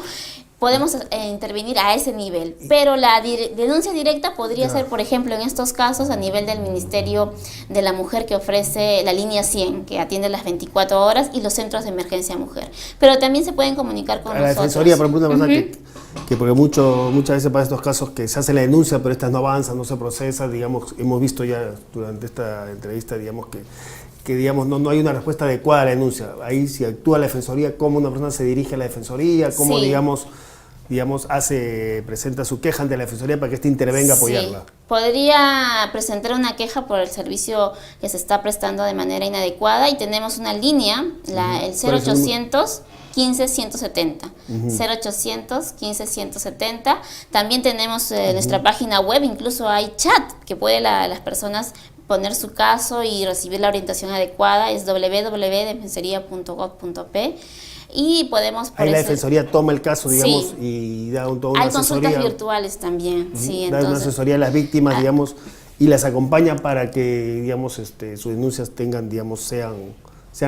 Podemos intervenir a ese nivel, pero la denuncia directa podría ser, por ejemplo, en estos casos a nivel del Ministerio de la Mujer, que ofrece la línea 100, que atiende las 24 horas, y los centros de emergencia mujer. Pero también se pueden comunicar con nosotros. La Defensoría, por ejemplo, una persona que porque muchas veces para estos casos que se hace la denuncia, pero estas no avanzan, no se procesa, digamos, hemos visto ya durante esta entrevista, digamos, que digamos, no hay una respuesta adecuada a la denuncia. Ahí si actúa la Defensoría, cómo una persona se dirige a la Defensoría, cómo, sí, digamos, presenta su queja ante la Defensoría para que éste intervenga a apoyarla. Sí. Podría presentar una queja por el servicio que se está prestando de manera inadecuada y tenemos una línea, el 0800 15 170, 0800 15 170. También tenemos nuestra página web, incluso hay chat que puede las personas poner su caso y recibir la orientación adecuada, es www.defensoría.gov.p. Y podemos... Ahí la Defensoría toma el caso, digamos, sí, y da toda una hay asesoría. Hay consultas virtuales también, sí. Da una asesoría a las víctimas, digamos, y las acompaña para que, digamos, sus denuncias tengan, digamos, sean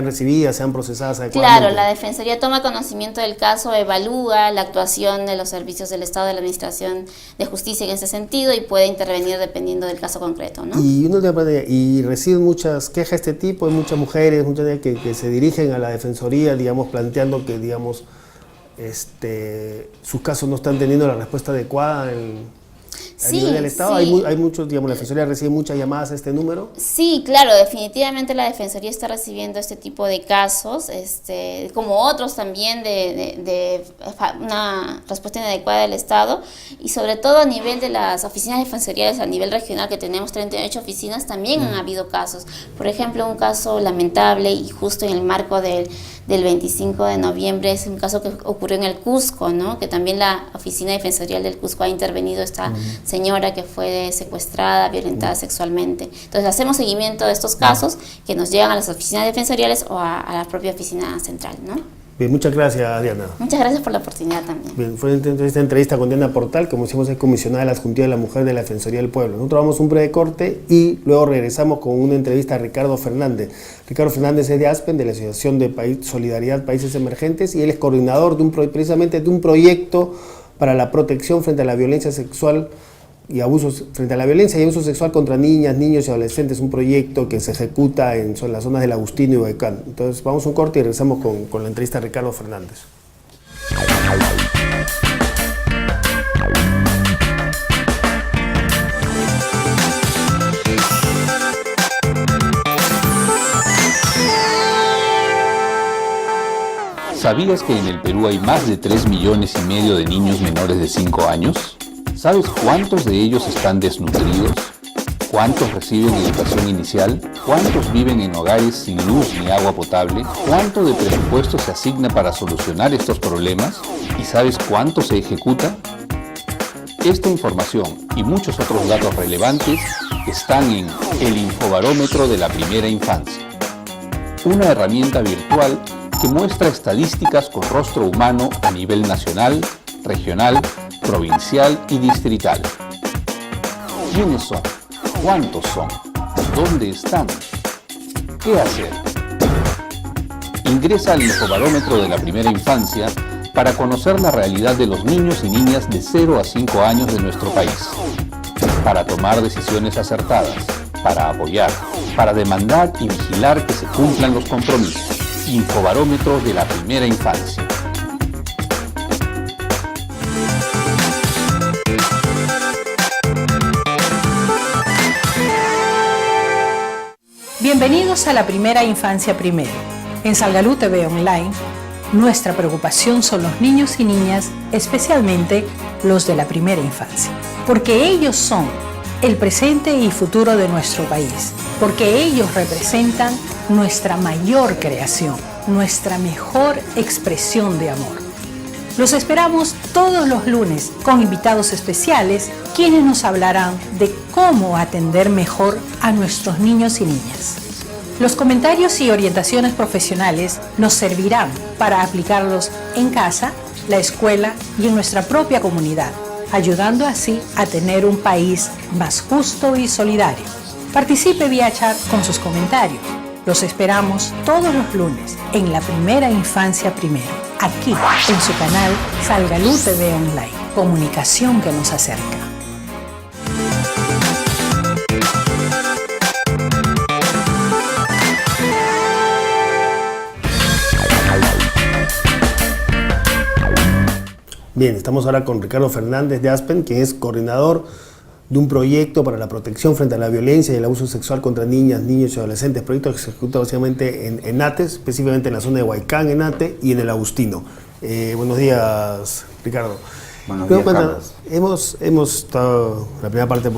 recibidas, sean procesadas adecuadamente. Claro, la Defensoría toma conocimiento del caso, evalúa la actuación de los servicios del Estado, de la Administración de Justicia en ese sentido y puede intervenir dependiendo del caso concreto, ¿no? Y reciben muchas quejas de este tipo, hay muchas mujeres, que se dirigen a la Defensoría, digamos, planteando que, digamos, sus casos no están teniendo la respuesta adecuada a nivel del Estado. Sí. Hay muchos, digamos, la Defensoría recibe muchas llamadas a este número. Sí, claro, definitivamente la Defensoría está recibiendo este tipo de casos, como otros también de una respuesta inadecuada del Estado, y sobre todo a nivel de las oficinas defensoriales a nivel regional, que tenemos 38 oficinas, también han habido casos. Por ejemplo, un caso lamentable y justo en el marco del 25 de noviembre es un caso que ocurrió en el Cusco, ¿no? Que también la Oficina Defensorial del Cusco ha intervenido esta señora que fue secuestrada, violentada sexualmente. Entonces hacemos seguimiento de estos casos que nos llegan a las oficinas defensoriales o a la propia oficina central, ¿no? Bien, muchas gracias, Diana. Muchas gracias por la oportunidad también. Bien, fue esta entrevista con Diana Portal, como decimos, es comisionada de la Justicia de la Mujer de la Defensoría del Pueblo. Nosotros vamos a un breve corte y luego regresamos con una entrevista a Ricardo Fernández. Ricardo Fernández es de ASPEN, de la Asociación de Solidaridad Países Emergentes, y él es coordinador precisamente de un proyecto para la protección frente a la violencia sexual y abusos, frente a la violencia y abuso sexual contra niñas, niños y adolescentes, un proyecto que se ejecuta en las zonas del Agustino y Huaycán. Entonces vamos a un corte y regresamos con la entrevista a Ricardo Fernández. ¿Sabías que en el Perú hay más de 3,5 millones de niños menores de 5 años? ¿Sabes cuántos de ellos están desnutridos? ¿Cuántos reciben educación inicial? ¿Cuántos viven en hogares sin luz ni agua potable? ¿Cuánto de presupuesto se asigna para solucionar estos problemas? ¿Y sabes cuánto se ejecuta? Esta información y muchos otros datos relevantes están en el Infobarómetro de la Primera Infancia, una herramienta virtual que muestra estadísticas con rostro humano a nivel nacional, regional, provincial y distrital. ¿Quiénes son? ¿Cuántos son? ¿Dónde están? ¿Qué hacer? Ingresa al Infobarómetro de la Primera Infancia para conocer la realidad de los niños y niñas de 0 a 5 años de nuestro país, para tomar decisiones acertadas, para apoyar, para demandar y vigilar que se cumplan los compromisos. Infobarómetro de la Primera Infancia. Bienvenidos a la Primera Infancia Primero. En Salgalú TV Online, nuestra preocupación son los niños y niñas, especialmente los de la primera infancia, porque ellos son el presente y futuro de nuestro país, porque ellos representan nuestra mayor creación, nuestra mejor expresión de amor. Los esperamos todos los lunes con invitados especiales, quienes nos hablarán de cómo atender mejor a nuestros niños y niñas. Los comentarios y orientaciones profesionales nos servirán para aplicarlos en casa, la escuela y en nuestra propia comunidad, ayudando así a tener un país más justo y solidario. Participe vía chat con sus comentarios. Los esperamos todos los lunes en la Primera Infancia Primero, aquí en su canal Salgalú TV Online. Comunicación que nos acerca. Bien, estamos ahora con Ricardo Fernández de ASPEN, quien es coordinador de un proyecto para la protección frente a la violencia y el abuso sexual contra niñas, niños y adolescentes, proyecto que se ejecuta básicamente en Ate, específicamente en la zona de Huaycán, en Ate, y en el Agustino. Buenos días, Ricardo. Buenos días, Carlos. Hemos estado la primera parte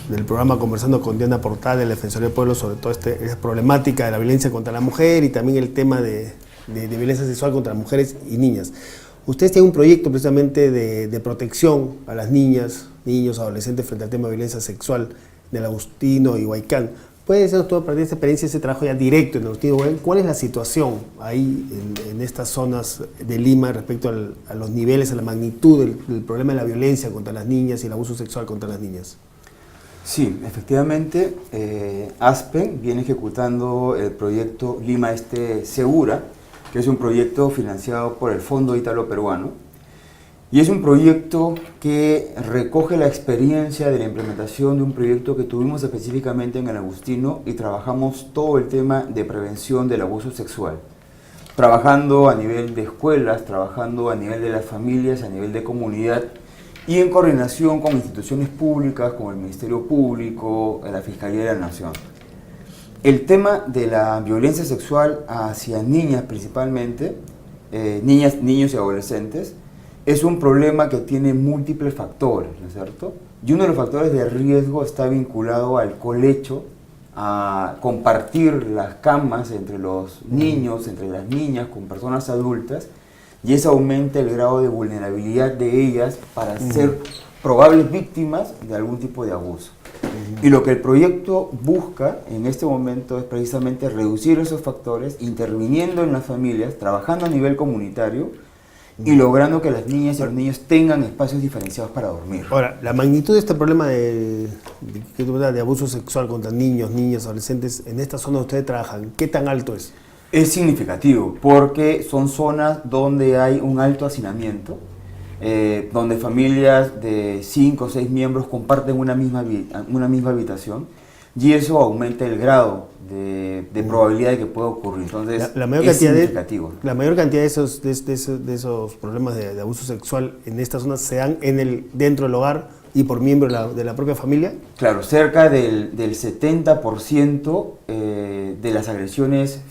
del programa conversando con Diana Portal de la Defensoría del Pueblo sobre toda esta problemática de la violencia contra la mujer y también el tema de violencia sexual contra mujeres y niñas. Ustedes tienen un proyecto precisamente de protección a las niñas, niños, adolescentes frente al tema de violencia sexual del Agustino y Huaycán. ¿Puede decirnos todo a partir de esta experiencia, ese trabajo ya directo en el Agustino y Huaycán? ¿Cuál es la situación ahí en estas zonas de Lima respecto a los niveles, a la magnitud del problema de la violencia contra las niñas y el abuso sexual contra las niñas? Sí, efectivamente, ASPEN viene ejecutando el proyecto Lima Este Segura, que es un proyecto financiado por el Fondo Ítalo-Peruano, y es un proyecto que recoge la experiencia de la implementación de un proyecto que tuvimos específicamente en el Agustino y trabajamos todo el tema de prevención del abuso sexual, trabajando a nivel de escuelas, trabajando a nivel de las familias, a nivel de comunidad y en coordinación con instituciones públicas, como el Ministerio Público, la Fiscalía de la Nación. El tema de la violencia sexual hacia niñas principalmente, niñas, niños y adolescentes, es un problema que tiene múltiples factores, ¿no es cierto? Y uno de los factores de riesgo está vinculado al colecho, a compartir las camas entre los niños, entre las niñas, con personas adultas, y eso aumenta el grado de vulnerabilidad de ellas para ser probables víctimas de algún tipo de abuso. Y lo que el proyecto busca en este momento es precisamente reducir esos factores, interviniendo en las familias, trabajando a nivel comunitario y logrando que las niñas y los niños tengan espacios diferenciados para dormir. Ahora, la magnitud de este problema de abuso sexual contra niños, niñas, adolescentes, en esta zona donde ustedes trabajan, ¿qué tan alto es? Es significativo porque son zonas donde hay un alto hacinamiento, donde familias de 5 o 6 miembros comparten una misma habitación, y eso aumenta el grado de probabilidad de que pueda ocurrir. Entonces, la mayor es cantidad significativo. La mayor cantidad de esos problemas de abuso sexual en esta zona se dan dentro del hogar y por miembro de la propia familia. Claro, cerca del 70% de las agresiones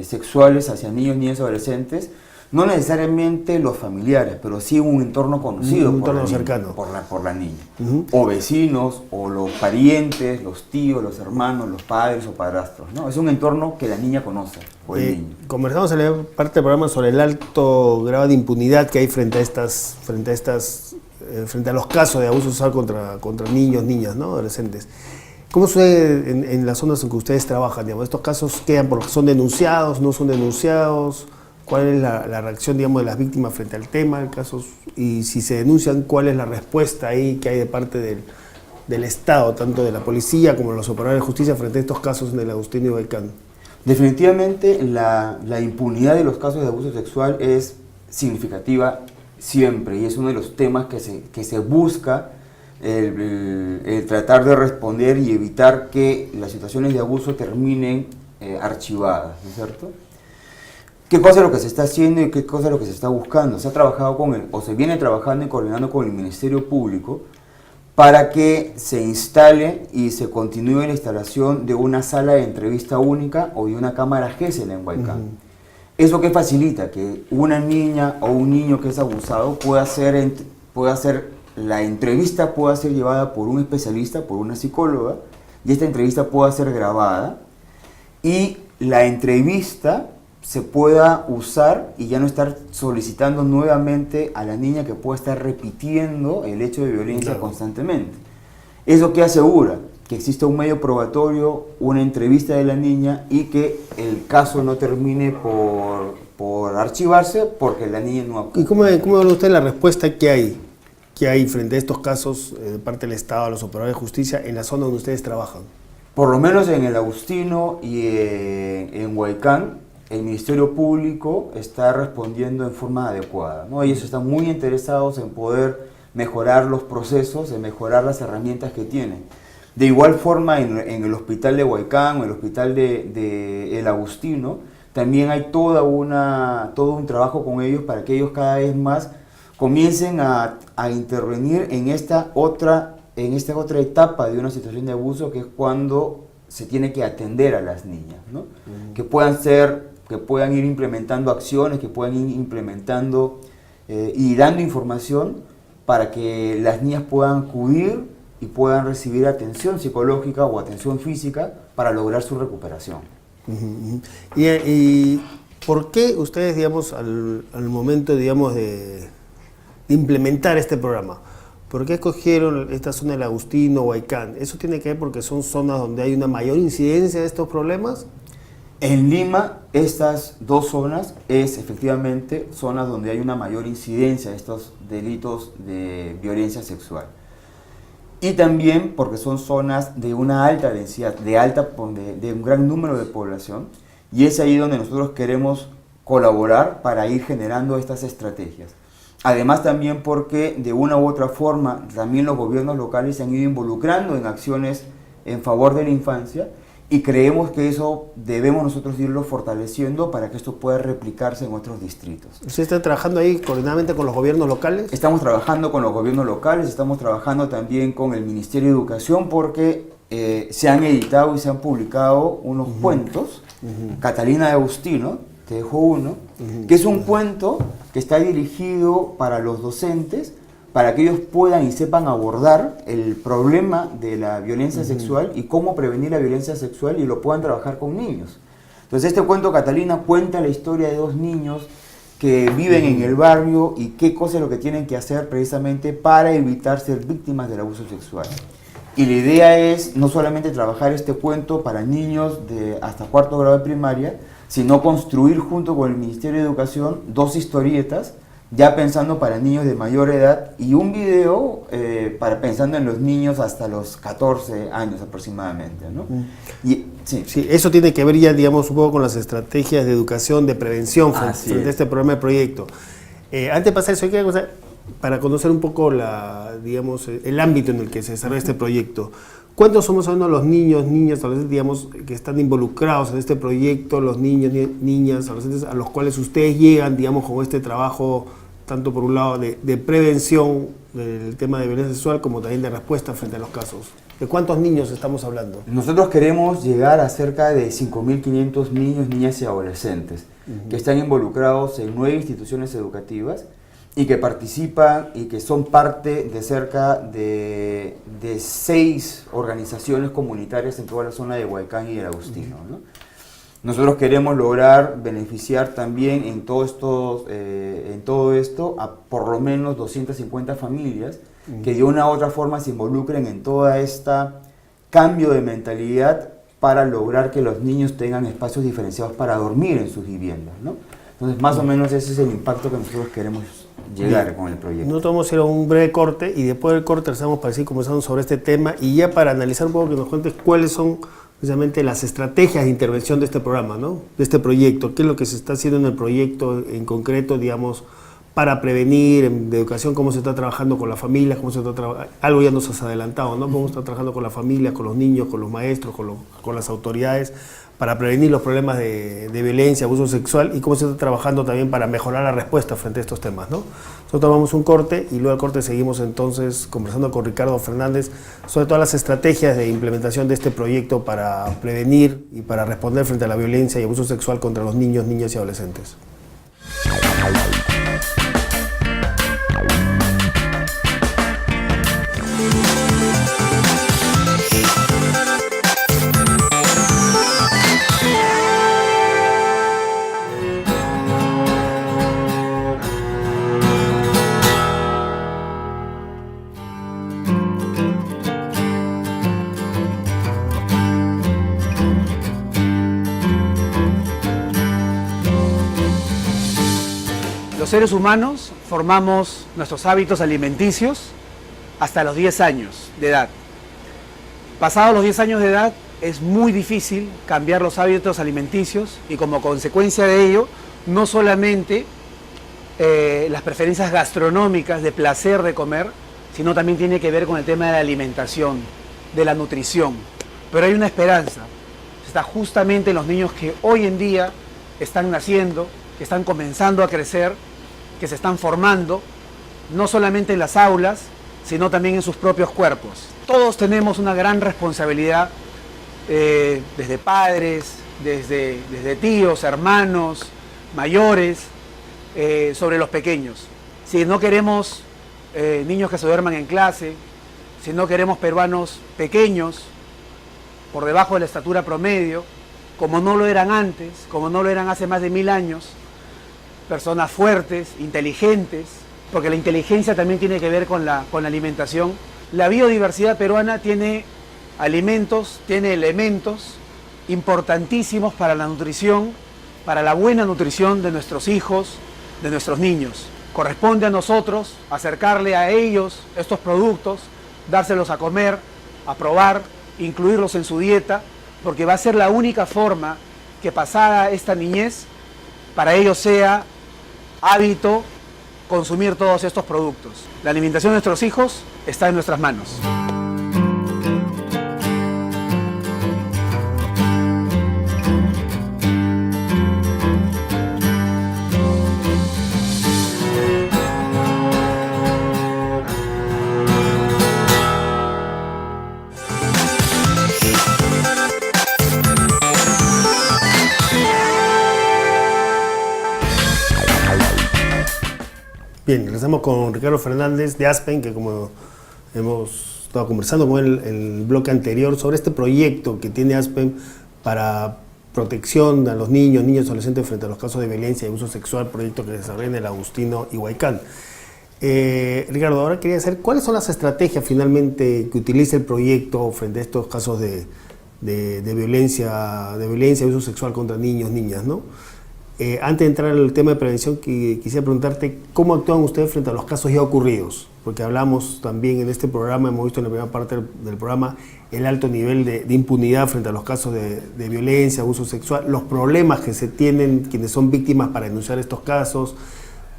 sexuales hacia niños, niñas y adolescentes, no necesariamente los familiares, pero sí un entorno conocido, un por entorno la niña, cercano. por la niña. O vecinos, o los parientes, los tíos, los hermanos, los padres o padrastros, ¿no? Es un entorno que la niña conoce, o el niño. Conversamos en la parte del programa sobre el alto grado de impunidad que hay frente a los casos de abuso sexual contra niños, niñas, ¿no? Adolescentes. ¿Cómo sucede en las zonas en que ustedes trabajan? Digamos, ¿estos casos quedan porque son denunciados, no son denunciados? ¿Cuál es la reacción, digamos, de las víctimas frente al tema? Y si se denuncian, ¿cuál es la respuesta ahí que hay de parte del Estado, tanto de la policía como de los operadores de justicia frente a estos casos en el Agustín y Huaycán? Definitivamente la impunidad de los casos de abuso sexual es significativa siempre, y es uno de los temas que se busca el tratar de responder y evitar que las situaciones de abuso terminen archivadas, ¿no es cierto? ¿Qué cosa es lo que se está haciendo y qué cosa es lo que se está buscando? Se ha trabajado se viene trabajando y coordinando con el Ministerio Público para que se instale y se continúe la instalación de una sala de entrevista única o de una cámara GESEL en Huaycán. ¿Eso qué facilita? Que una niña o un niño que es abusado pueda ser la entrevista pueda ser llevada por un especialista, por una psicóloga, y esta entrevista pueda ser grabada, y la entrevista se pueda usar y ya no estar solicitando nuevamente a la niña que pueda estar repitiendo el hecho de violencia constantemente. ¿Eso qué asegura? Que exista un medio probatorio, una entrevista de la niña, y que el caso no termine por archivarse porque la niña no acude. ¿Y cómo ve usted la respuesta que hay frente a estos casos de parte del Estado, a los operadores de justicia, en la zona donde ustedes trabajan? Por lo menos en el Agustino y en Huaycán, el Ministerio Público está respondiendo en forma adecuada, ¿no? Ellos están muy interesados en poder mejorar los procesos, en mejorar las herramientas que tienen. De igual forma, en el hospital de Huaycán o el hospital de El Agustino, también hay todo un trabajo con ellos para que ellos cada vez más comiencen a intervenir en esta otra etapa de una situación de abuso, que es cuando se tiene que atender a las niñas, ¿no? Que puedan ir implementando acciones, que puedan ir implementando y dando información para que las niñas puedan acudir y puedan recibir atención psicológica o atención física para lograr su recuperación. ¿Y por qué ustedes, digamos, al momento, digamos, de implementar este programa, por qué escogieron esta zona del Agustino o Huaycán? ¿Eso tiene que ver porque son zonas donde hay una mayor incidencia de estos problemas? En Lima, estas dos zonas es efectivamente zonas donde hay una mayor incidencia de estos delitos de violencia sexual. Y también porque son zonas de una alta densidad, de un gran número de población, y es ahí donde nosotros queremos colaborar para ir generando estas estrategias. Además también porque de una u otra forma también los gobiernos locales se han ido involucrando en acciones en favor de la infancia, y creemos que eso debemos nosotros irlo fortaleciendo para que esto pueda replicarse en otros distritos. ¿Usted está trabajando ahí coordinadamente con los gobiernos locales? Estamos trabajando con los gobiernos locales, estamos trabajando también con el Ministerio de Educación, porque se han editado y se han publicado unos cuentos. Catalina de Agustino te dejó uno, que es un cuento que está dirigido para los docentes, para que ellos puedan y sepan abordar el problema de la violencia sexual y cómo prevenir la violencia sexual, y lo puedan trabajar con niños. Entonces este cuento, Catalina, cuenta la historia de dos niños que viven en el barrio y qué cosa es lo que tienen que hacer precisamente para evitar ser víctimas del abuso sexual. Y la idea es no solamente trabajar este cuento para niños de hasta 4º grado de primaria, sino construir junto con el Ministerio de Educación 2 historietas, ya pensando para niños de mayor edad, y un video pensando en los niños hasta los 14 años aproximadamente, ¿no? Y, sí. Sí, eso tiene que ver ya, digamos, un poco con las estrategias de educación, de prevención frente a este programa de proyecto. Antes de pasar eso, hay que para conocer un poco digamos, el ámbito en el que se desarrolla este proyecto. ¿Cuántos somos los niños, niñas, adolescentes, digamos, que están involucrados en este proyecto, los niños, niñas, adolescentes, a los cuales ustedes llegan, digamos, con este trabajo, tanto por un lado de prevención del tema de violencia sexual, como también de respuesta frente a los casos? ¿De cuántos niños estamos hablando? Nosotros queremos llegar a cerca de 5.500 niños, niñas y adolescentes que están involucrados en 9 instituciones educativas y que participan y que son parte de cerca de 6 organizaciones comunitarias en toda la zona de Huaycán y el Agustino, ¿no? Nosotros queremos lograr beneficiar también en todo esto a por lo menos 250 familias que de una u otra forma se involucren en toda esta cambio de mentalidad para lograr que los niños tengan espacios diferenciados para dormir en sus viviendas, ¿no? Entonces, más o menos ese es el impacto que nosotros queremos llegar con el proyecto. Nosotros vamos a ir a un breve corte y después del corte estamos para seguir conversando sobre este tema y ya para analizar un poco que nos cuentes cuáles son precisamente las estrategias de intervención de este programa, ¿no? De este proyecto, qué es lo que se está haciendo en el proyecto en concreto, digamos, para prevenir, de educación, cómo se está trabajando con las familias, cómo se está algo ya nos has adelantado, ¿no? Cómo se está trabajando con las familias, con los niños, con los maestros, con las autoridades, para prevenir los problemas de violencia, abuso sexual, y cómo se está trabajando también para mejorar la respuesta frente a estos temas, ¿no? Nosotros vamos un corte y luego al corte seguimos entonces conversando con Ricardo Fernández sobre todas las estrategias de implementación de este proyecto para prevenir y para responder frente a la violencia y abuso sexual contra los niños, niñas y adolescentes. Los seres humanos formamos nuestros hábitos alimenticios hasta los 10 años de edad. Pasados los 10 años de edad es muy difícil cambiar los hábitos alimenticios y como consecuencia de ello, no solamente las preferencias gastronómicas de placer de comer, sino también tiene que ver con el tema de la alimentación, de la nutrición. Pero hay una esperanza, está justamente en los niños que hoy en día están naciendo, que están comenzando a crecer, que se están formando, no solamente en las aulas, sino también en sus propios cuerpos. Todos tenemos una gran responsabilidad, desde padres, desde tíos, hermanos, mayores, sobre los pequeños. Si no queremos niños que se duerman en clase, si no queremos peruanos pequeños, por debajo de la estatura promedio, como no lo eran antes, como no lo eran hace más de 1000 años, personas fuertes, inteligentes, porque la inteligencia también tiene que ver con la alimentación. La biodiversidad peruana tiene alimentos, tiene elementos importantísimos para la nutrición, para la buena nutrición de nuestros hijos, de nuestros niños. Corresponde a nosotros acercarle a ellos estos productos, dárselos a comer, a probar, incluirlos en su dieta, porque va a ser la única forma que pasada esta niñez, para ellos sea hábito consumir todos estos productos. La alimentación de nuestros hijos está en nuestras manos. Bien, regresamos con Ricardo Fernández de Aspen, que como hemos estado conversando con él en el bloque anterior sobre este proyecto que tiene Aspen para protección a los niños, niños y adolescentes frente a los casos de violencia y abuso sexual, proyecto que desarrolla en el Agustino y Huaycán. Ricardo, ahora quería saber cuáles son las estrategias finalmente que utiliza el proyecto frente a estos casos de violencia y abuso sexual contra niños, niñas, ¿no? Antes de entrar al tema de prevención, quisiera preguntarte cómo actúan ustedes frente a los casos ya ocurridos, porque hablamos también en este programa, hemos visto en la primera parte del programa el alto nivel de impunidad frente a los casos de violencia, abuso sexual, los problemas que se tienen quienes son víctimas para denunciar estos casos,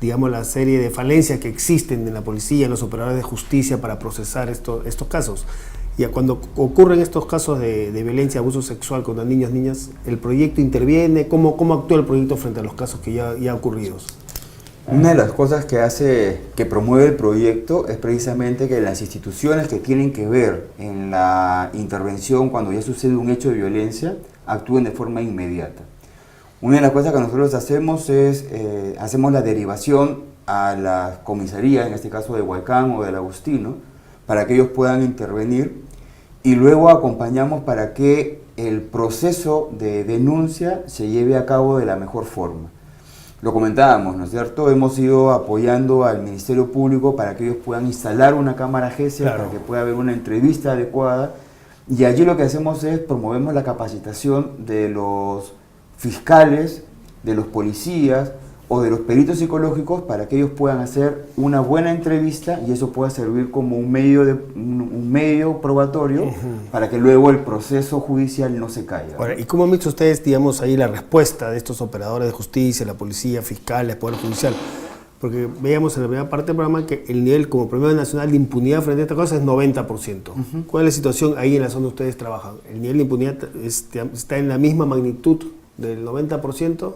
digamos la serie de falencias que existen en la policía, en los operadores de justicia para procesar estos casos. Y cuando ocurren estos casos de violencia, abuso sexual contra niños, niñas, ¿el proyecto interviene? ¿Cómo actúa el proyecto frente a los casos que ya ocurridos? Una de las cosas que promueve el proyecto es precisamente que las instituciones que tienen que ver en la intervención cuando ya sucede un hecho de violencia actúen de forma inmediata. Una de las cosas que nosotros hacemos es hacemos la derivación a la comisaría, en este caso de Huaycán o del Agustino, para que ellos puedan intervenir, y luego acompañamos para que el proceso de denuncia se lleve a cabo de la mejor forma. Lo comentábamos, ¿no es cierto? Hemos ido apoyando al Ministerio Público para que ellos puedan instalar una cámara GESEL, claro, para que pueda haber una entrevista adecuada, y allí lo que hacemos es promovemos la capacitación de los fiscales, de los policías o de los peritos psicológicos para que ellos puedan hacer una buena entrevista y eso pueda servir como un medio probatorio para que luego el proceso judicial no se caiga. Ahora, ¿y cómo han visto ustedes, digamos, ahí la respuesta de estos operadores de justicia, la policía, fiscales, poder judicial? Porque veíamos en la primera parte del programa que el nivel como Premio Nacional de impunidad frente a esta cosa es 90%. ¿Cuál es la situación ahí en la zona donde ustedes trabajan? ¿El nivel de impunidad está en la misma magnitud del 90%?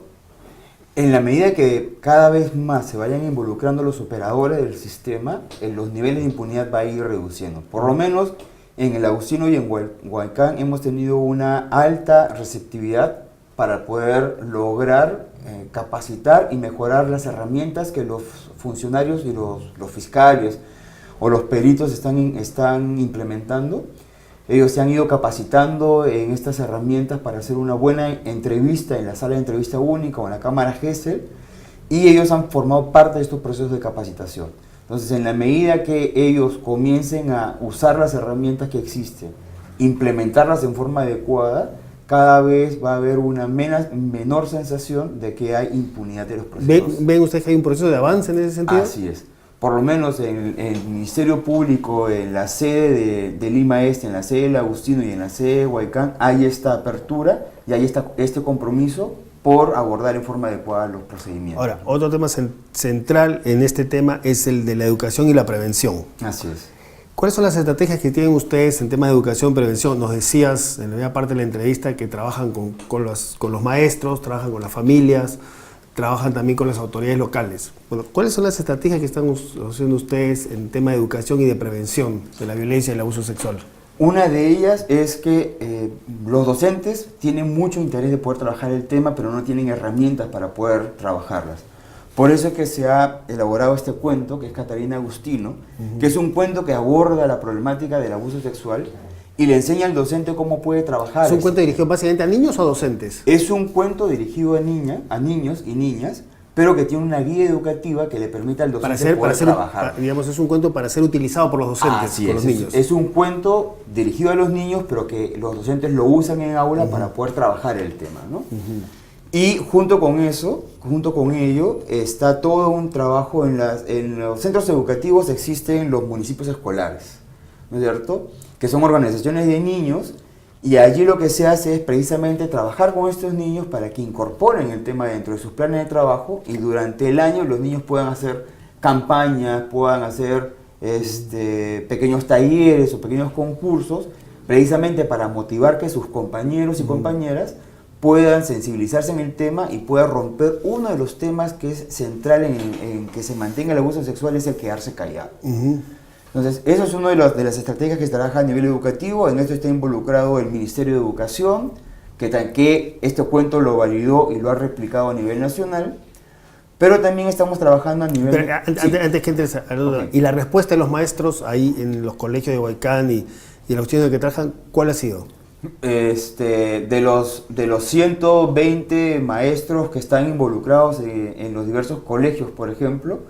En la medida que cada vez más se vayan involucrando los operadores del sistema, los niveles de impunidad va a ir reduciendo. Por lo menos en el Agustino y en Huaycán hemos tenido una alta receptividad para poder lograr capacitar y mejorar las herramientas que los funcionarios y los fiscales o los peritos están implementando. Ellos se han ido capacitando en estas herramientas para hacer una buena entrevista en la sala de entrevista única o en la cámara GESEL, y ellos han formado parte de estos procesos de capacitación. Entonces, en la medida que ellos comiencen a usar las herramientas que existen, implementarlas en forma adecuada, cada vez va a haber una menor sensación de que hay impunidad de los procesos. ¿Ven ustedes que hay un proceso de avance en ese sentido? Así es. Por lo menos en el Ministerio Público, en la sede de Lima Este, en la sede del Agustino y en la sede de Huaycán, hay esta apertura y hay este compromiso por abordar en forma adecuada los procedimientos. Ahora, otro tema central en este tema es el de la educación y la prevención. Así es. ¿Cuáles son las estrategias que tienen ustedes en tema de educación y prevención? Nos decías en la primera parte de la entrevista que trabajan con los maestros, trabajan con las familias, trabajan también con las autoridades locales. Bueno, ¿cuáles son las estrategias que están haciendo ustedes en tema de educación y de prevención de la violencia y el abuso sexual? Una de ellas es que los docentes tienen mucho interés de poder trabajar el tema, pero no tienen herramientas para poder trabajarlas. Por eso es que se ha elaborado este cuento, que es Catarina Agustino, que es un cuento que aborda la problemática del abuso sexual y le enseña al docente cómo puede trabajar. ¿Es un cuento dirigido básicamente a niños o a docentes? Es un cuento dirigido a niños y niñas, pero que tiene una guía educativa que le permite al docente poder trabajar. Digamos, es un cuento para ser utilizado por los docentes, por los niños. Es un cuento dirigido a los niños, pero que los docentes lo usan en aula para poder trabajar el tema, ¿no? Y junto con ello, está todo un trabajo en los centros educativos. Existen los municipios escolares, ¿no es cierto?, que son organizaciones de niños, y allí lo que se hace es precisamente trabajar con estos niños para que incorporen el tema dentro de sus planes de trabajo, y durante el año los niños puedan hacer campañas, puedan hacer pequeños talleres o pequeños concursos, precisamente para motivar que sus compañeros y compañeras puedan sensibilizarse en el tema y puedan romper uno de los temas que es central en que se mantenga el abuso sexual, es el quedarse callado. Entonces, eso es una de las estrategias que se trabaja a nivel educativo. En esto está involucrado el Ministerio de Educación, que este cuento lo validó y lo ha replicado a nivel nacional, pero también estamos trabajando a nivel... Pero antes que entres, ¿y la respuesta de los maestros ahí en los colegios de Huaycán y la opción de que trabajan, cuál ha sido? De los 120 maestros que están involucrados en los diversos colegios, por ejemplo,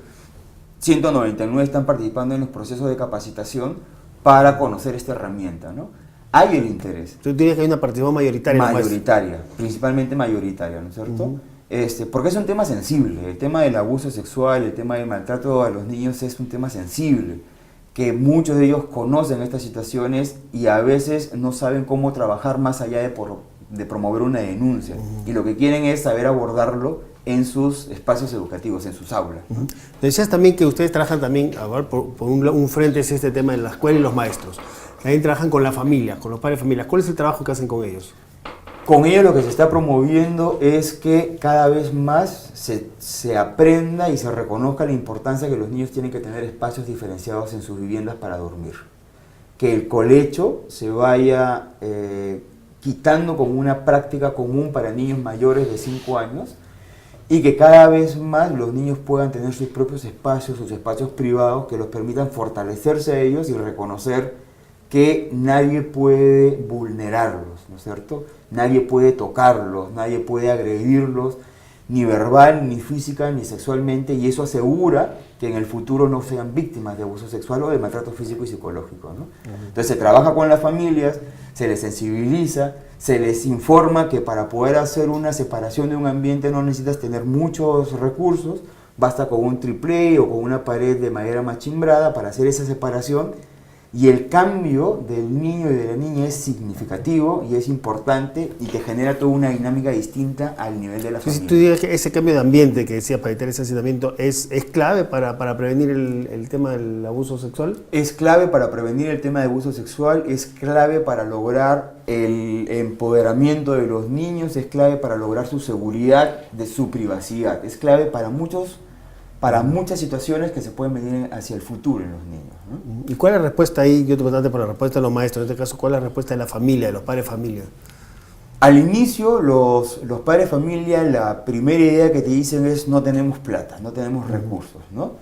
199 están participando en los procesos de capacitación para conocer esta herramienta, ¿no? Hay el interés. Tú dirías que hay una participación mayoritaria. Mayoritaria, principalmente mayoritaria, ¿no es cierto? Porque es un tema sensible. El tema del abuso sexual, el tema del maltrato a los niños es un tema sensible, que muchos de ellos conocen estas situaciones y a veces no saben cómo trabajar más allá de promover una denuncia. Y lo que quieren es saber abordarlo en sus espacios educativos, en sus aulas. Decías también que ustedes trabajan también, a ver, por un frente es este tema de la escuela y los maestros. También trabajan con la familia, con los padres de familia. ¿Cuál es el trabajo que hacen con ellos? Con ellos lo que se está promoviendo es que cada vez más se aprenda y se reconozca la importancia que los niños tienen que tener espacios diferenciados en sus viviendas para dormir. Que el colecho se vaya quitando como una práctica común para niños mayores de 5 años y que cada vez más los niños puedan tener sus propios espacios, sus espacios privados que los permitan fortalecerse a ellos y reconocer que nadie puede vulnerarlos, ¿no es cierto? Nadie puede tocarlos, nadie puede agredirlos, ni verbal, ni física, ni sexualmente, y eso asegura que en el futuro no sean víctimas de abuso sexual o de maltrato físico y psicológico, ¿no? Entonces se trabaja con las familias, se les sensibiliza, se les informa que para poder hacer una separación de un ambiente no necesitas tener muchos recursos, basta con un triple o con una pared de madera machimbrada para hacer esa separación. Y el cambio del niño y de la niña es significativo y es importante y te genera toda una dinámica distinta al nivel de la familia. Tú dirías que ese cambio de ambiente que decías para evitar ese hacinamiento es clave para prevenir el tema del abuso sexual. Es clave para prevenir el tema de abuso sexual, es clave para lograr el empoderamiento de los niños, es clave para lograr su seguridad, de su privacidad, es clave para muchas situaciones que se pueden venir hacia el futuro en los niños, ¿no? ¿Y cuál es la respuesta ahí? Yo te pregunté por la respuesta de los maestros, en este caso, ¿cuál es la respuesta de la familia, de los padres de familia? Al inicio, los padres de familia, la primera idea que te dicen es no tenemos plata, no tenemos recursos, ¿no?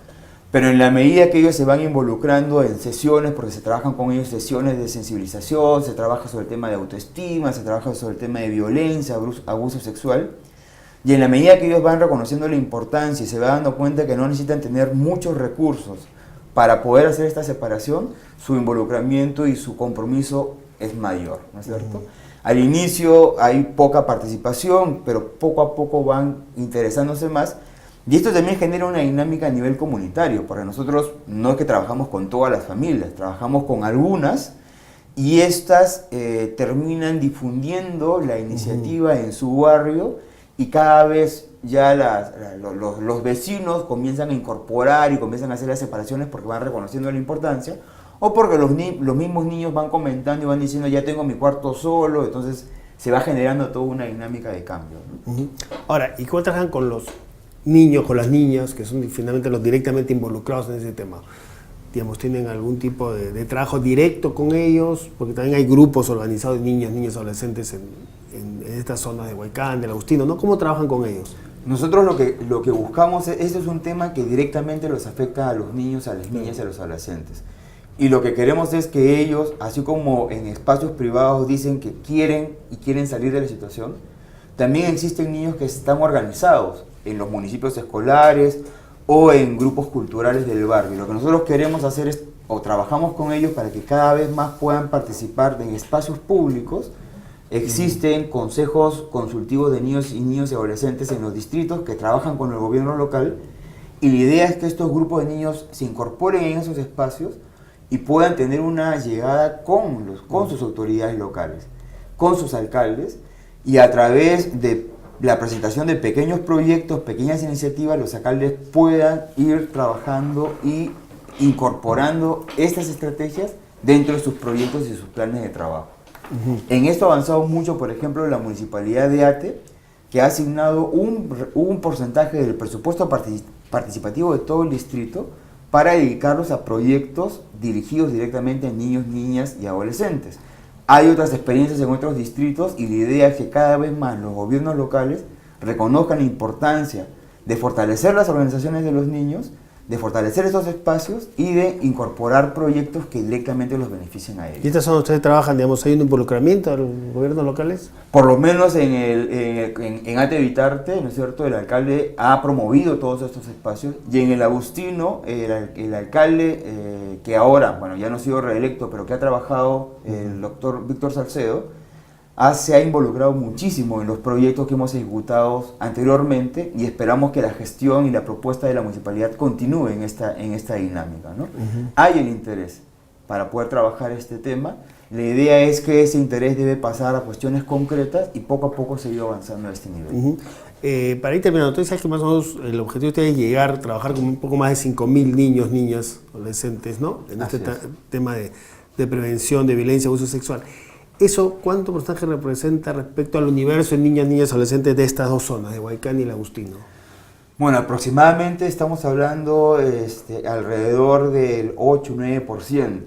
Pero en la medida que ellos se van involucrando en sesiones, porque se trabajan con ellos sesiones de sensibilización, se trabaja sobre el tema de autoestima, se trabaja sobre el tema de violencia, abuso sexual, y en la medida que ellos van reconociendo la importancia y se van dando cuenta que no necesitan tener muchos recursos para poder hacer esta separación, su involucramiento y su compromiso es mayor, ¿no es cierto? Al inicio hay poca participación, pero poco a poco van interesándose más. Y esto también genera una dinámica a nivel comunitario, porque nosotros no es que trabajamos con todas las familias, trabajamos con algunas y estas terminan difundiendo la iniciativa en su barrio y cada vez ya los vecinos comienzan a incorporar y comienzan a hacer las separaciones porque van reconociendo la importancia o porque los mismos niños van comentando y van diciendo ya tengo mi cuarto solo, entonces se va generando toda una dinámica de cambio, ¿no? Ahora, ¿y cómo trabajan con los niños, con las niñas, que son finalmente los directamente involucrados en ese tema? Digamos, ¿tienen algún tipo de trabajo directo con ellos? Porque también hay grupos organizados de niños, niñas, adolescentes en estas zonas de Huaycán, del Agustino, ¿no? ¿Cómo trabajan con ellos? Nosotros lo que buscamos, este es un tema que directamente los afecta a los niños, a las niñas y a los adolescentes. Y lo que queremos es que ellos, así como en espacios privados dicen que quieren salir de la situación, también existen niños que están organizados en los municipios escolares o en grupos culturales del barrio. Lo que nosotros queremos hacer es, o trabajamos con ellos para que cada vez más puedan participar en espacios públicos. Existen consejos consultivos de niños y adolescentes en los distritos que trabajan con el gobierno local y la idea es que estos grupos de niños se incorporen en esos espacios y puedan tener una llegada con sus autoridades locales, con sus alcaldes y a través de la presentación de pequeños proyectos, pequeñas iniciativas, los alcaldes puedan ir trabajando y incorporando estas estrategias dentro de sus proyectos y sus planes de trabajo. En esto ha avanzado mucho, por ejemplo, la Municipalidad de Ate, que ha asignado un porcentaje del presupuesto participativo de todo el distrito para dedicarlos a proyectos dirigidos directamente a niños, niñas y adolescentes. Hay otras experiencias en otros distritos y la idea es que cada vez más los gobiernos locales reconozcan la importancia de fortalecer las organizaciones de los niños, de fortalecer esos espacios y de incorporar proyectos que directamente los beneficien a ellos. ¿Y estas zonas ustedes trabajan, digamos, hay un involucramiento de los gobiernos locales? Por lo menos en Ate Vitarte, ¿no es cierto?, el alcalde ha promovido todos estos espacios, y en el Agustino, el alcalde que ahora, bueno, ya no ha sido reelecto, pero que ha trabajado, el doctor Víctor Salcedo, se ha involucrado muchísimo en los proyectos que hemos ejecutado anteriormente, y esperamos que la gestión y la propuesta de la municipalidad continúe en esta dinámica, ¿no? Hay el interés para poder trabajar este tema. La idea es que ese interés debe pasar a cuestiones concretas y poco a poco seguir avanzando a este nivel. Para ir terminando, entonces sabes que más o menos el objetivo de ustedes es llegar, trabajar con un poco más de 5.000 niños, niñas, adolescentes, ¿no? En este tema de prevención de violencia, abuso sexual. ¿Eso cuánto porcentaje representa respecto al universo de niñas, niñas, adolescentes de estas dos zonas, de Huaycán y el Agustino? Bueno, aproximadamente estamos hablando alrededor del 8-9%,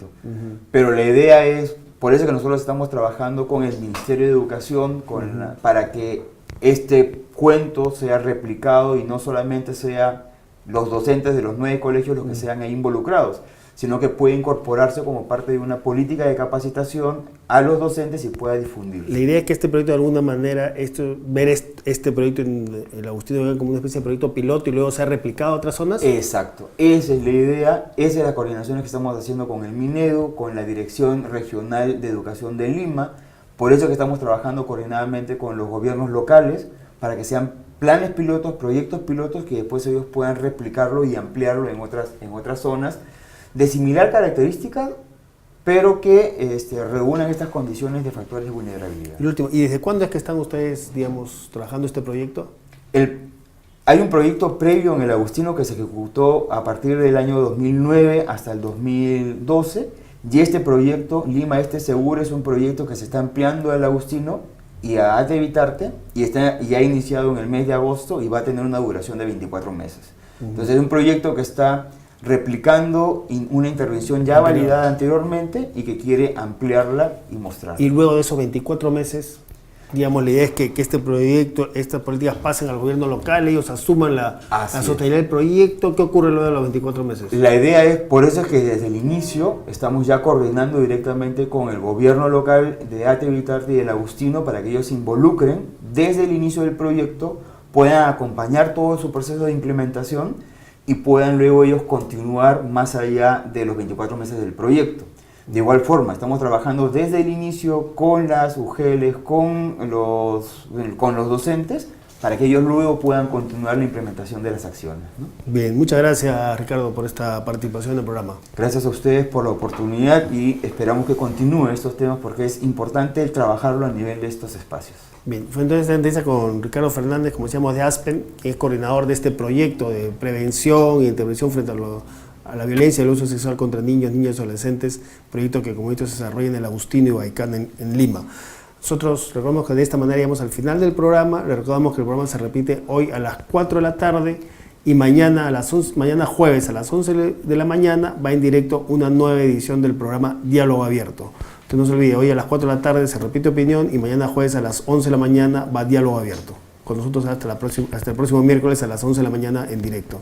pero la idea es, por eso que nosotros estamos trabajando con el Ministerio de Educación para que este cuento sea replicado y no solamente sea los docentes de los 9 colegios los que sean ahí involucrados, sino que puede incorporarse como parte de una política de capacitación a los docentes y pueda difundirlo. La idea es que este proyecto de alguna manera, ver este proyecto en el Agustino como una especie de proyecto piloto y luego sea replicado a otras zonas. Exacto, esa es la idea, esa es la coordinación que estamos haciendo con el Minedu, con la Dirección Regional de Educación de Lima, por eso que estamos trabajando coordinadamente con los gobiernos locales, para que sean planes pilotos, proyectos pilotos, que después ellos puedan replicarlo y ampliarlo en otras zonas, de similar característica, pero que reúnan estas condiciones de factores de vulnerabilidad. Y último, ¿y desde cuándo es que están ustedes, digamos, trabajando este proyecto? Hay un proyecto previo en el Agustino que se ejecutó a partir del año 2009 hasta el 2012, y este proyecto, Lima Este Seguro, es un proyecto que se está ampliando al Agustino y a Ate Vitarte, y ha iniciado en el mes de agosto y va a tener una duración de 24 meses. Entonces es un proyecto que está replicando una intervención ya validada anteriormente y que quiere ampliarla y mostrarla. Y luego de esos 24 meses, digamos, la idea es que este proyecto, estas políticas pasen al gobierno local, ellos asuman la sostenibilidad del proyecto. ¿Qué ocurre luego de los 24 meses? La idea es, por eso es que desde el inicio estamos ya coordinando directamente con el gobierno local de Ate Vitarte y del Agustino para que ellos se involucren desde el inicio del proyecto, puedan acompañar todo su proceso de implementación y puedan luego ellos continuar más allá de los 24 meses del proyecto. De igual forma, estamos trabajando desde el inicio con las UGELs, con los docentes, para que ellos luego puedan continuar la implementación de las acciones, ¿no? Bien, muchas gracias, Ricardo, por esta participación en el programa. Gracias a ustedes por la oportunidad y esperamos que continúen estos temas porque es importante el trabajarlo a nivel de estos espacios. Bien, fue entonces esta entrevista con Ricardo Fernández, como decíamos, de Aspen, que es coordinador de este proyecto de prevención e intervención frente a la violencia y el uso sexual contra niños, niñas y adolescentes, proyecto que, como he dicho, se desarrolla en el Agustino y Huaycán en Lima. Nosotros recordamos que de esta manera llegamos al final del programa. Le recordamos que el programa se repite hoy a las 4 de la tarde y mañana jueves a las 11 de la mañana va en directo una nueva edición del programa Diálogo Abierto. Entonces no se olvide, hoy a las 4 de la tarde se repite opinión y mañana jueves a las 11 de la mañana va Diálogo Abierto. Con nosotros hasta el próximo miércoles a las 11 de la mañana en directo.